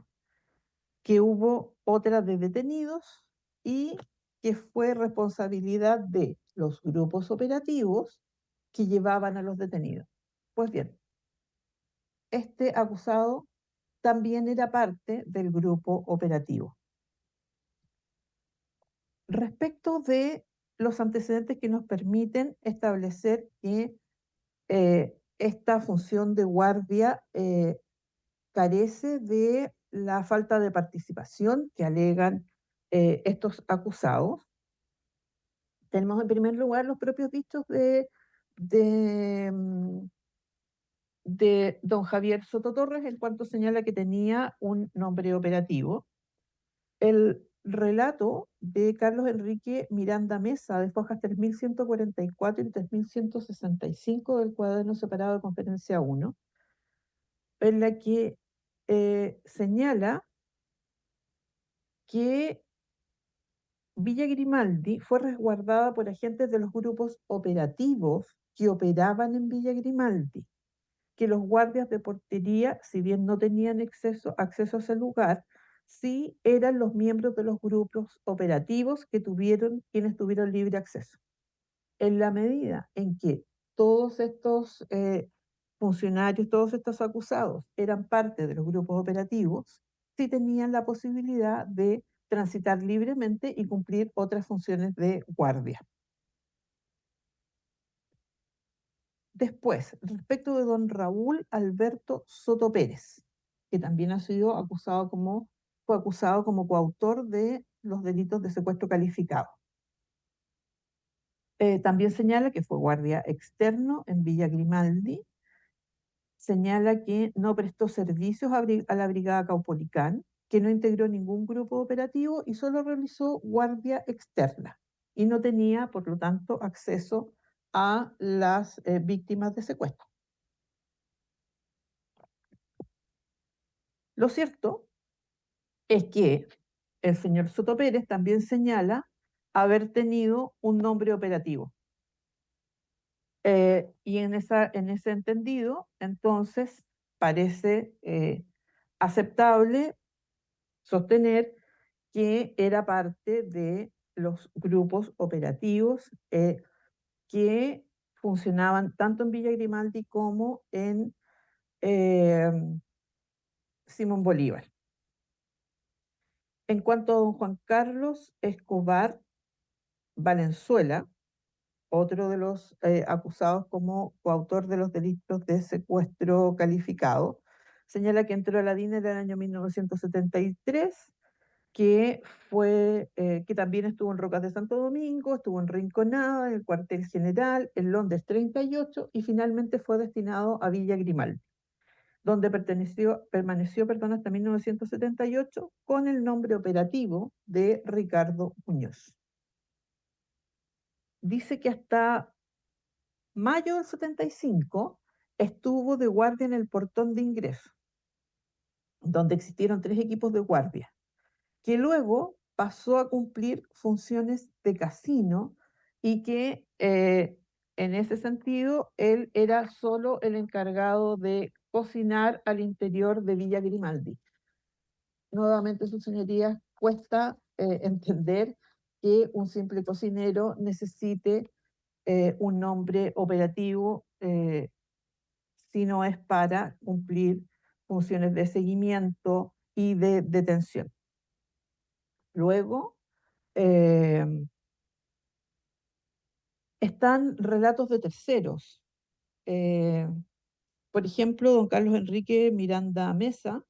que hubo otra de detenidos y que fue responsabilidad de los grupos operativos que llevaban a los detenidos. Pues bien, este acusado también era parte del grupo operativo. Respecto de los antecedentes que nos permiten establecer que esta función de guardia carece de la falta de participación que alegan estos acusados. Tenemos en primer lugar los propios dichos de don Javier Soto Torres, en cuanto señala que tenía un nombre operativo. Él relato de Carlos Enrique Miranda Mesa, de Fojas 3144 y 3165 del cuaderno separado de conferencia 1, en la que señala que Villa Grimaldi fue resguardada por agentes de los grupos operativos que operaban en Villa Grimaldi, que los guardias de portería, si bien no tenían acceso a ese lugar, sí eran los miembros de los grupos operativos quienes tuvieron libre acceso. En la medida en que todos estos funcionarios, todos estos acusados eran parte de los grupos operativos, sí tenían la posibilidad de transitar libremente y cumplir otras funciones de guardia. Después, respecto de don Raúl Alberto Soto Pérez, que también fue acusado como coautor de los delitos de secuestro calificado. También señala que fue guardia externo en Villa Grimaldi, señala que no prestó servicios a la Brigada Caupolicán, que no integró ningún grupo operativo y solo realizó guardia externa y no tenía, por lo tanto, acceso a las víctimas de secuestro. Lo cierto es que el señor Soto Pérez también señala haber tenido un nombre operativo. Y en ese entendido, entonces, parece aceptable sostener que era parte de los grupos operativos que funcionaban tanto en Villa Grimaldi como en Simón Bolívar. En cuanto a don Juan Carlos Escobar Valenzuela, otro de los acusados como coautor de los delitos de secuestro calificado, señala que entró a la DINA en el año 1973, que también estuvo en Rocas de Santo Domingo, estuvo en Rinconada, en el cuartel general, en Londres 38 y finalmente fue destinado a Villa Grimaldi, donde permaneció hasta 1978 con el nombre operativo de Ricardo Muñoz. Dice que hasta mayo del 75 estuvo de guardia en el portón de ingreso, donde existieron 3 equipos de guardia, que luego pasó a cumplir funciones de casino y que en ese sentido él era solo el encargado de cocinar al interior de Villa Grimaldi. Nuevamente, sus señorías, cuesta entender que un simple cocinero necesite un nombre operativo si no es para cumplir funciones de seguimiento y de detención. Luego, están relatos de terceros. Por ejemplo, don Carlos Enrique Miranda Mesa,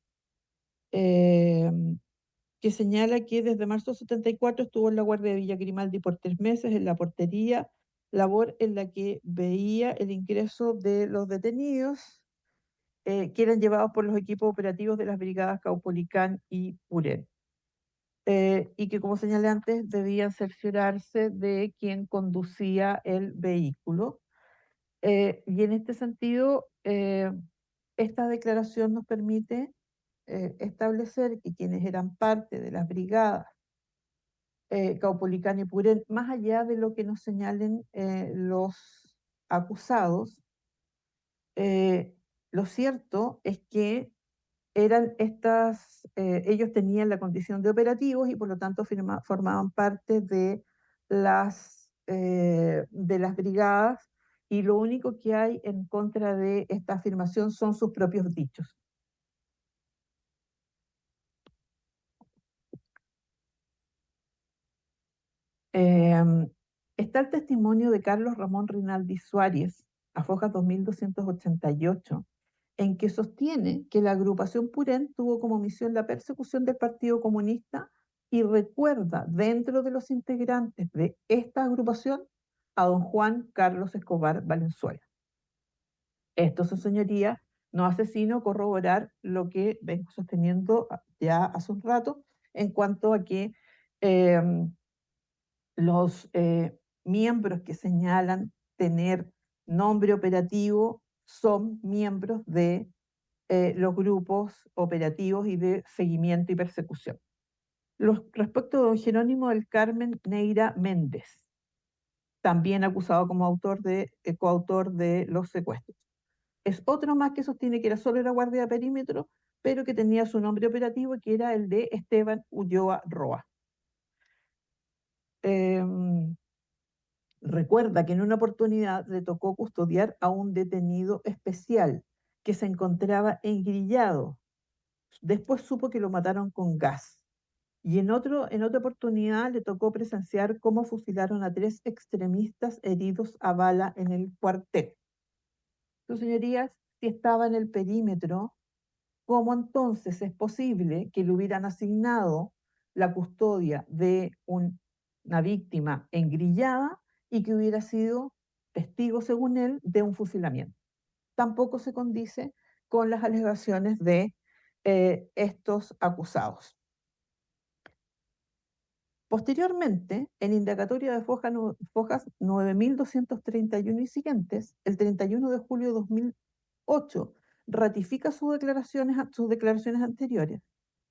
que señala que desde marzo de 74 estuvo en la guardia de Villa Grimaldi por 3 meses en la portería, labor en la que veía el ingreso de los detenidos que eran llevados por los equipos operativos de las brigadas Caupolicán y Purén. Y que, como señalé antes, debían cerciorarse de quien conducía el vehículo. Y en este sentido, esta declaración nos permite establecer que quienes eran parte de las brigadas Caupolicán y Purén, más allá de lo que nos señalen los acusados, lo cierto es que ellos tenían la condición de operativos y por lo tanto formaban parte de las brigadas, y lo único que hay en contra de esta afirmación son sus propios dichos. Está el testimonio de Carlos Ramón Rinaldi Suárez, a Fojas 2288, en que sostiene que la agrupación Purén tuvo como misión la persecución del Partido Comunista y recuerda dentro de los integrantes de esta agrupación a don Juan Carlos Escobar Valenzuela. Esto, su señoría, no hace sino corroborar lo que vengo sosteniendo ya hace un rato en cuanto a que Em, los miembros que señalan tener nombre operativo son miembros de los grupos operativos y de seguimiento y persecución. Respecto de don Jerónimo del Carmen Neira Méndez, también acusado como coautor de los secuestros. Es otro más que sostiene que era guardia de perímetro, pero que tenía su nombre operativo y que era el de Esteban Ulloa Roa. Recuerda que en una oportunidad le tocó custodiar a un detenido especial que se encontraba engrillado. Después supo que lo mataron con gas. Y en otra oportunidad le tocó presenciar cómo fusilaron a 3 extremistas heridos a bala en el cuartel. Sus señorías, si estaba en el perímetro, ¿cómo entonces es posible que le hubieran asignado la custodia de una víctima engrillada y que hubiera sido testigo, según él, de un fusilamiento? Tampoco se condice con las alegaciones de estos acusados. Posteriormente, en indagatoria de Fojas 9231 y siguientes, el 31 de julio de 2008, ratifica sus declaraciones anteriores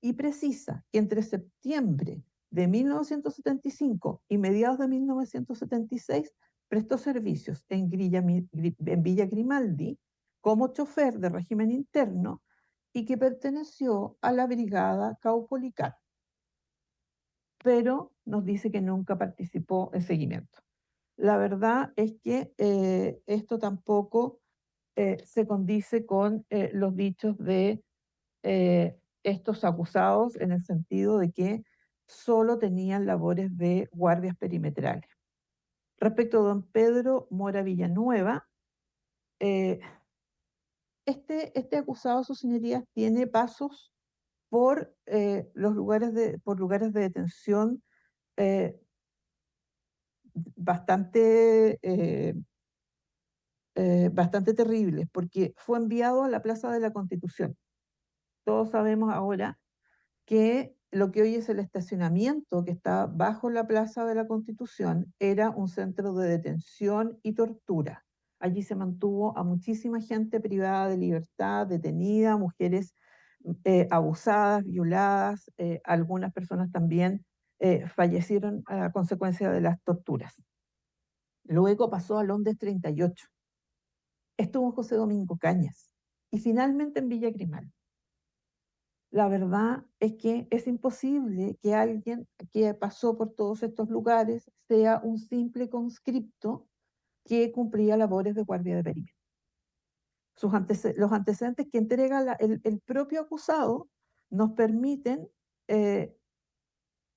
y precisa que entre septiembre de 1975 y mediados de 1976 prestó servicios en Villa Grimaldi como chofer de régimen interno y que perteneció a la brigada Caupolicán, pero nos dice que nunca participó en seguimiento. La verdad es que esto tampoco se condice con los dichos de estos acusados, en el sentido de que solo tenían labores de guardias perimetrales. Respecto a don Pedro Mora Villanueva, este acusado, sus señorías, tiene pasos por lugares de detención bastante, bastante terribles, porque fue enviado a la Plaza de la Constitución. Todos sabemos ahora que lo que hoy es el estacionamiento que está bajo la Plaza de la Constitución era un centro de detención y tortura. Allí se mantuvo a muchísima gente privada de libertad, detenida, mujeres abusadas, violadas, algunas personas también fallecieron a consecuencia de las torturas. Luego pasó a Londres 38. Estuvo en José Domingo Cañas y finalmente en Villa Grimaldi. La verdad es que es imposible que alguien que pasó por todos estos lugares sea un simple conscripto que cumplía labores de guardia de perímetro. Los antecedentes que entrega el propio acusado nos permiten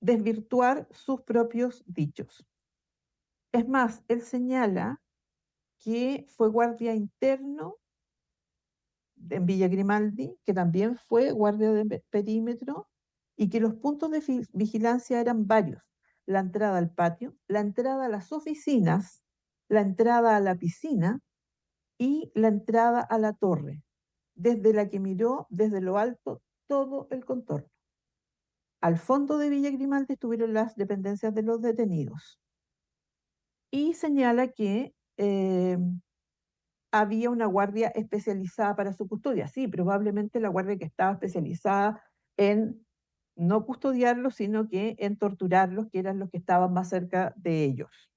desvirtuar sus propios dichos. Es más, él señala que fue guardia interno en Villa Grimaldi, que también fue guardia de perímetro, y que los puntos de vigilancia eran varios: la entrada al patio, la entrada a las oficinas, la entrada a la piscina y la entrada a la torre, desde la que miró desde lo alto todo el contorno. Al fondo de Villa Grimaldi estuvieron las dependencias de los detenidos. Y señala que había una guardia especializada para su custodia. Sí, probablemente la guardia que estaba especializada en no custodiarlos, sino que en torturarlos, que eran los que estaban más cerca de ellos.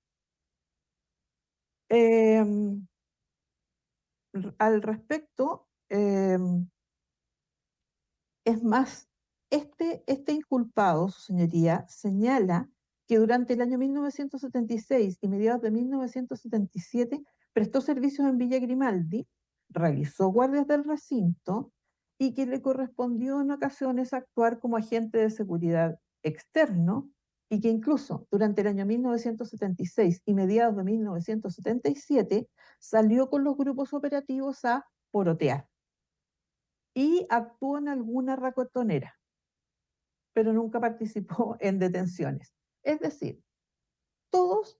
Al respecto, es más, este inculpado, su señoría, señala que durante el año 1976 y mediados de 1977 prestó servicios en Villa Grimaldi, realizó guardias del recinto y que le correspondió en ocasiones actuar como agente de seguridad externo, y que incluso durante el año 1976 y mediados de 1977 salió con los grupos operativos a porotear y actuó en alguna racotonera, pero nunca participó en detenciones. Es decir, todos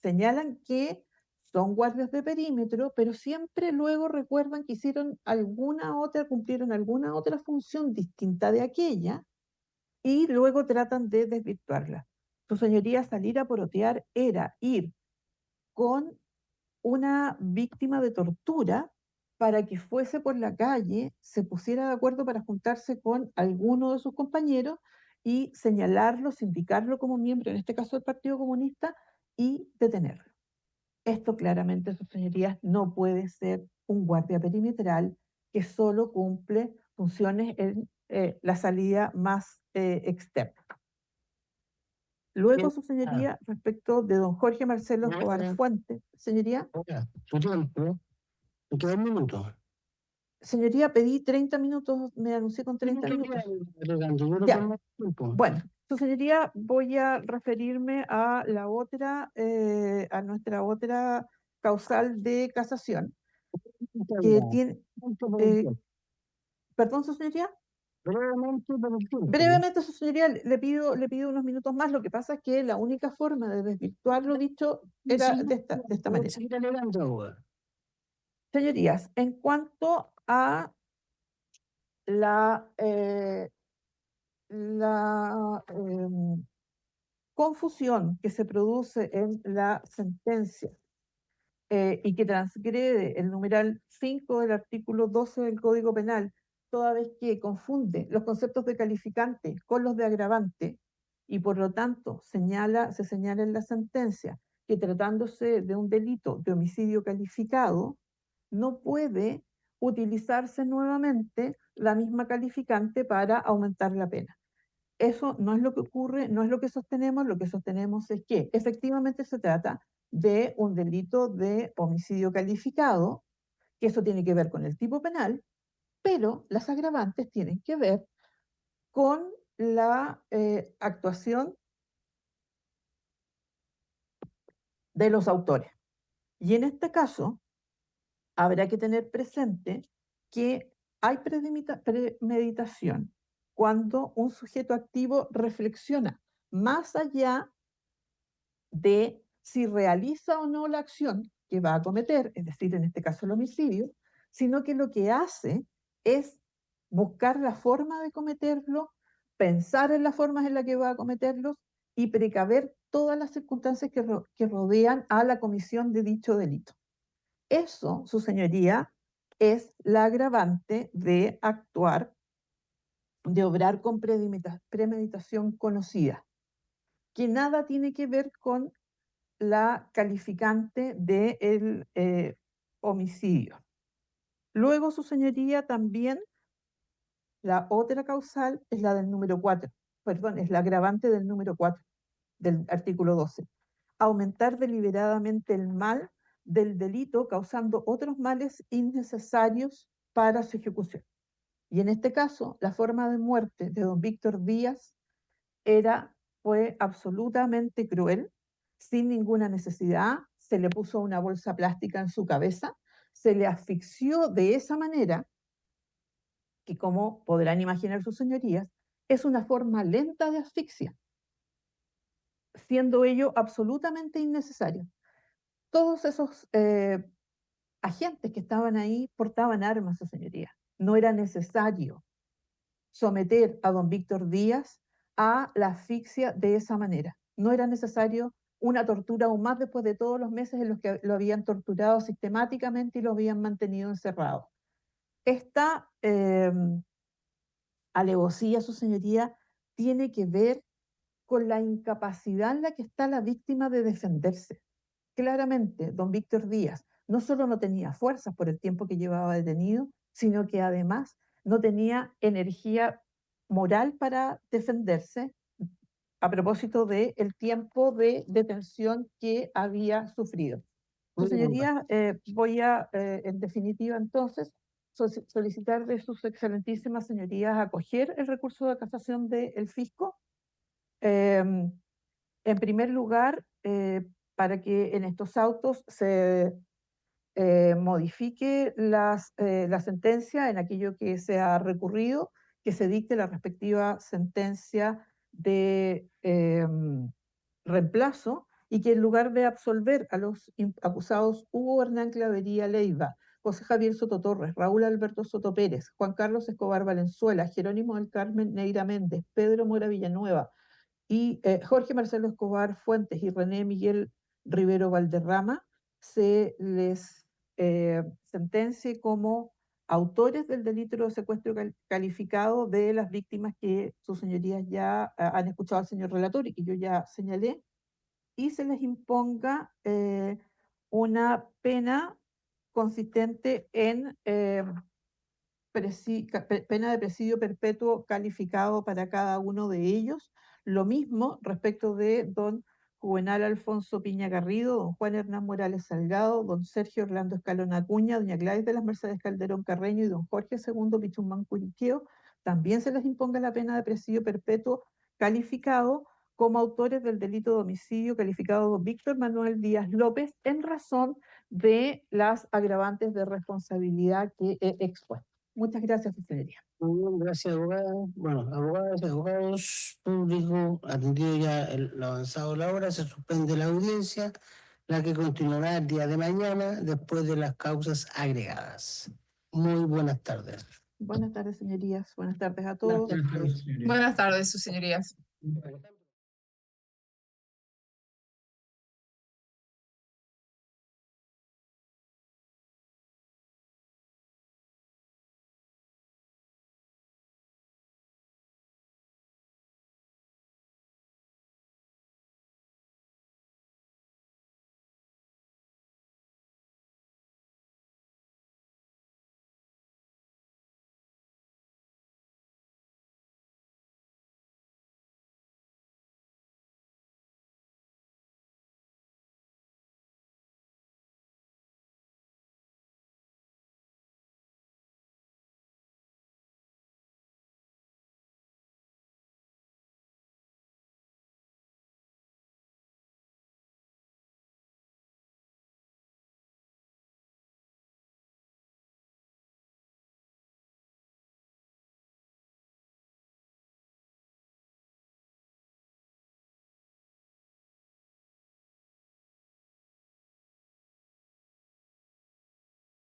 señalan que son guardias de perímetro, pero siempre luego recuerdan que cumplieron alguna otra función distinta de aquella, y luego tratan de desvirtuarla. Su señoría, salir a porotear era ir con una víctima de tortura para que fuese por la calle, se pusiera de acuerdo para juntarse con alguno de sus compañeros y señalarlo, sindicarlo como miembro, en este caso del Partido Comunista, y detenerlo. Esto claramente, sus señorías, no puede ser un guardia perimetral que solo cumple funciones en la salida más externa. Luego, su señoría, respecto de don Jorge Marcelo Escobar Fuentes, señoría, Ahora, su tiempo, me queda un minuto. señoría, pedí 30 minutos, me anuncié con 30 Yo minutos. agregando, yo no Ya. tomo tiempo. Bueno, su señoría, voy a referirme a la otra, a nuestra otra causal de casación, que tiene, Punto por el eh, tiempo. perdón, su señoría. Brevemente por el tiempo. Brevemente, su señoría, le pido unos minutos más. Lo que pasa es que la única forma de desvirtuar lo dicho era Sí, de esta voy a manera. seguir alegando ahora. Señorías, en cuanto a la, confusión que se produce en la sentencia y que transgrede el numeral 5 del artículo 12 del Código Penal, toda vez que confunde los conceptos de calificante con los de agravante, y por lo tanto se señala en la sentencia que tratándose de un delito de homicidio calificado, no puede utilizarse nuevamente la misma calificante para aumentar la pena. Eso no es lo que ocurre, no es lo que sostenemos es que efectivamente se trata de un delito de homicidio calificado, que eso tiene que ver con el tipo penal, pero las agravantes tienen que ver con la actuación de los autores. Y en este caso, habrá que tener presente que hay premeditación cuando un sujeto activo reflexiona más allá de si realiza o no la acción que va a cometer, es decir, en este caso el homicidio, sino que lo que hace es buscar la forma de cometerlo, pensar en las formas en las que va a cometerlos y precaver todas las circunstancias que rodean a la comisión de dicho delito. Eso, su señoría, es la agravante de actuar, de obrar con premeditación conocida, que nada tiene que ver con la calificante del homicidio. Luego, su señoría, también la otra causal es la del número 4, perdón, es la agravante del número 4 del artículo 12. Aumentar deliberadamente el mal del delito causando otros males innecesarios para su ejecución. Y en este caso, la forma de muerte de don Víctor Díaz fue absolutamente cruel, sin ninguna necesidad. Se le puso una bolsa plástica en su cabeza, se le asfixió de esa manera, que como podrán imaginar sus señorías, es una forma lenta de asfixia, siendo ello absolutamente innecesario. Todos esos agentes que estaban ahí portaban armas, su señoría. No era necesario someter a don Víctor Díaz a la asfixia de esa manera. No era necesario una tortura aún más después de todos los meses en los que lo habían torturado sistemáticamente y lo habían mantenido encerrado. Esta alevosía, su señoría, tiene que ver con la incapacidad en la que está la víctima de defenderse. Claramente, don Víctor Díaz no solo no tenía fuerzas por el tiempo que llevaba detenido, sino que además no tenía energía moral para defenderse a propósito del tiempo de detención que había sufrido. Su señoría, voy a, en definitiva, entonces, solicitar de sus excelentísimas señorías acoger el recurso de casación del fisco. En primer lugar, para que en estos autos se modifique la sentencia en aquello que se ha recurrido, que se dicte la respectiva sentencia de reemplazo y que en lugar de absolver a los acusados Hugo Hernán Clavería Leiva, José Javier Soto Torres, Raúl Alberto Soto Pérez, Juan Carlos Escobar Valenzuela, Jerónimo del Carmen Neira Méndez, Pedro Mora Villanueva y Jorge Marcelo Escobar Fuentes y René Miguel Rivero Valderrama, se les sentencie como autores del delito de secuestro calificado de las víctimas que sus señorías ya han escuchado al señor relator y que yo ya señalé, y se les imponga una pena consistente en pena de presidio perpetuo calificado para cada uno de ellos. Lo mismo respecto de don Juvenal Alfonso Piña Garrido, don Juan Hernán Morales Salgado, don Sergio Orlando Escalón Acuña, doña Gladys de las Mercedes Calderón Carreño y don Jorge II Pichumán Curiqueo. También se les imponga la pena de presidio perpetuo calificado como autores del delito de homicidio calificado don Víctor Manuel Díaz López en razón de las agravantes de responsabilidad que he expuesto. Muchas gracias, señoría. Muy bien, gracias, abogada. Bueno, abogadas y abogados, público, atendido ya lo avanzado de la hora, se suspende la audiencia, la que continuará el día de mañana después de las causas agregadas. Muy buenas tardes. Buenas tardes, señorías. Buenas tardes a todos. Buenas tardes, señoría. Buenas tardes, sus señorías. Bueno.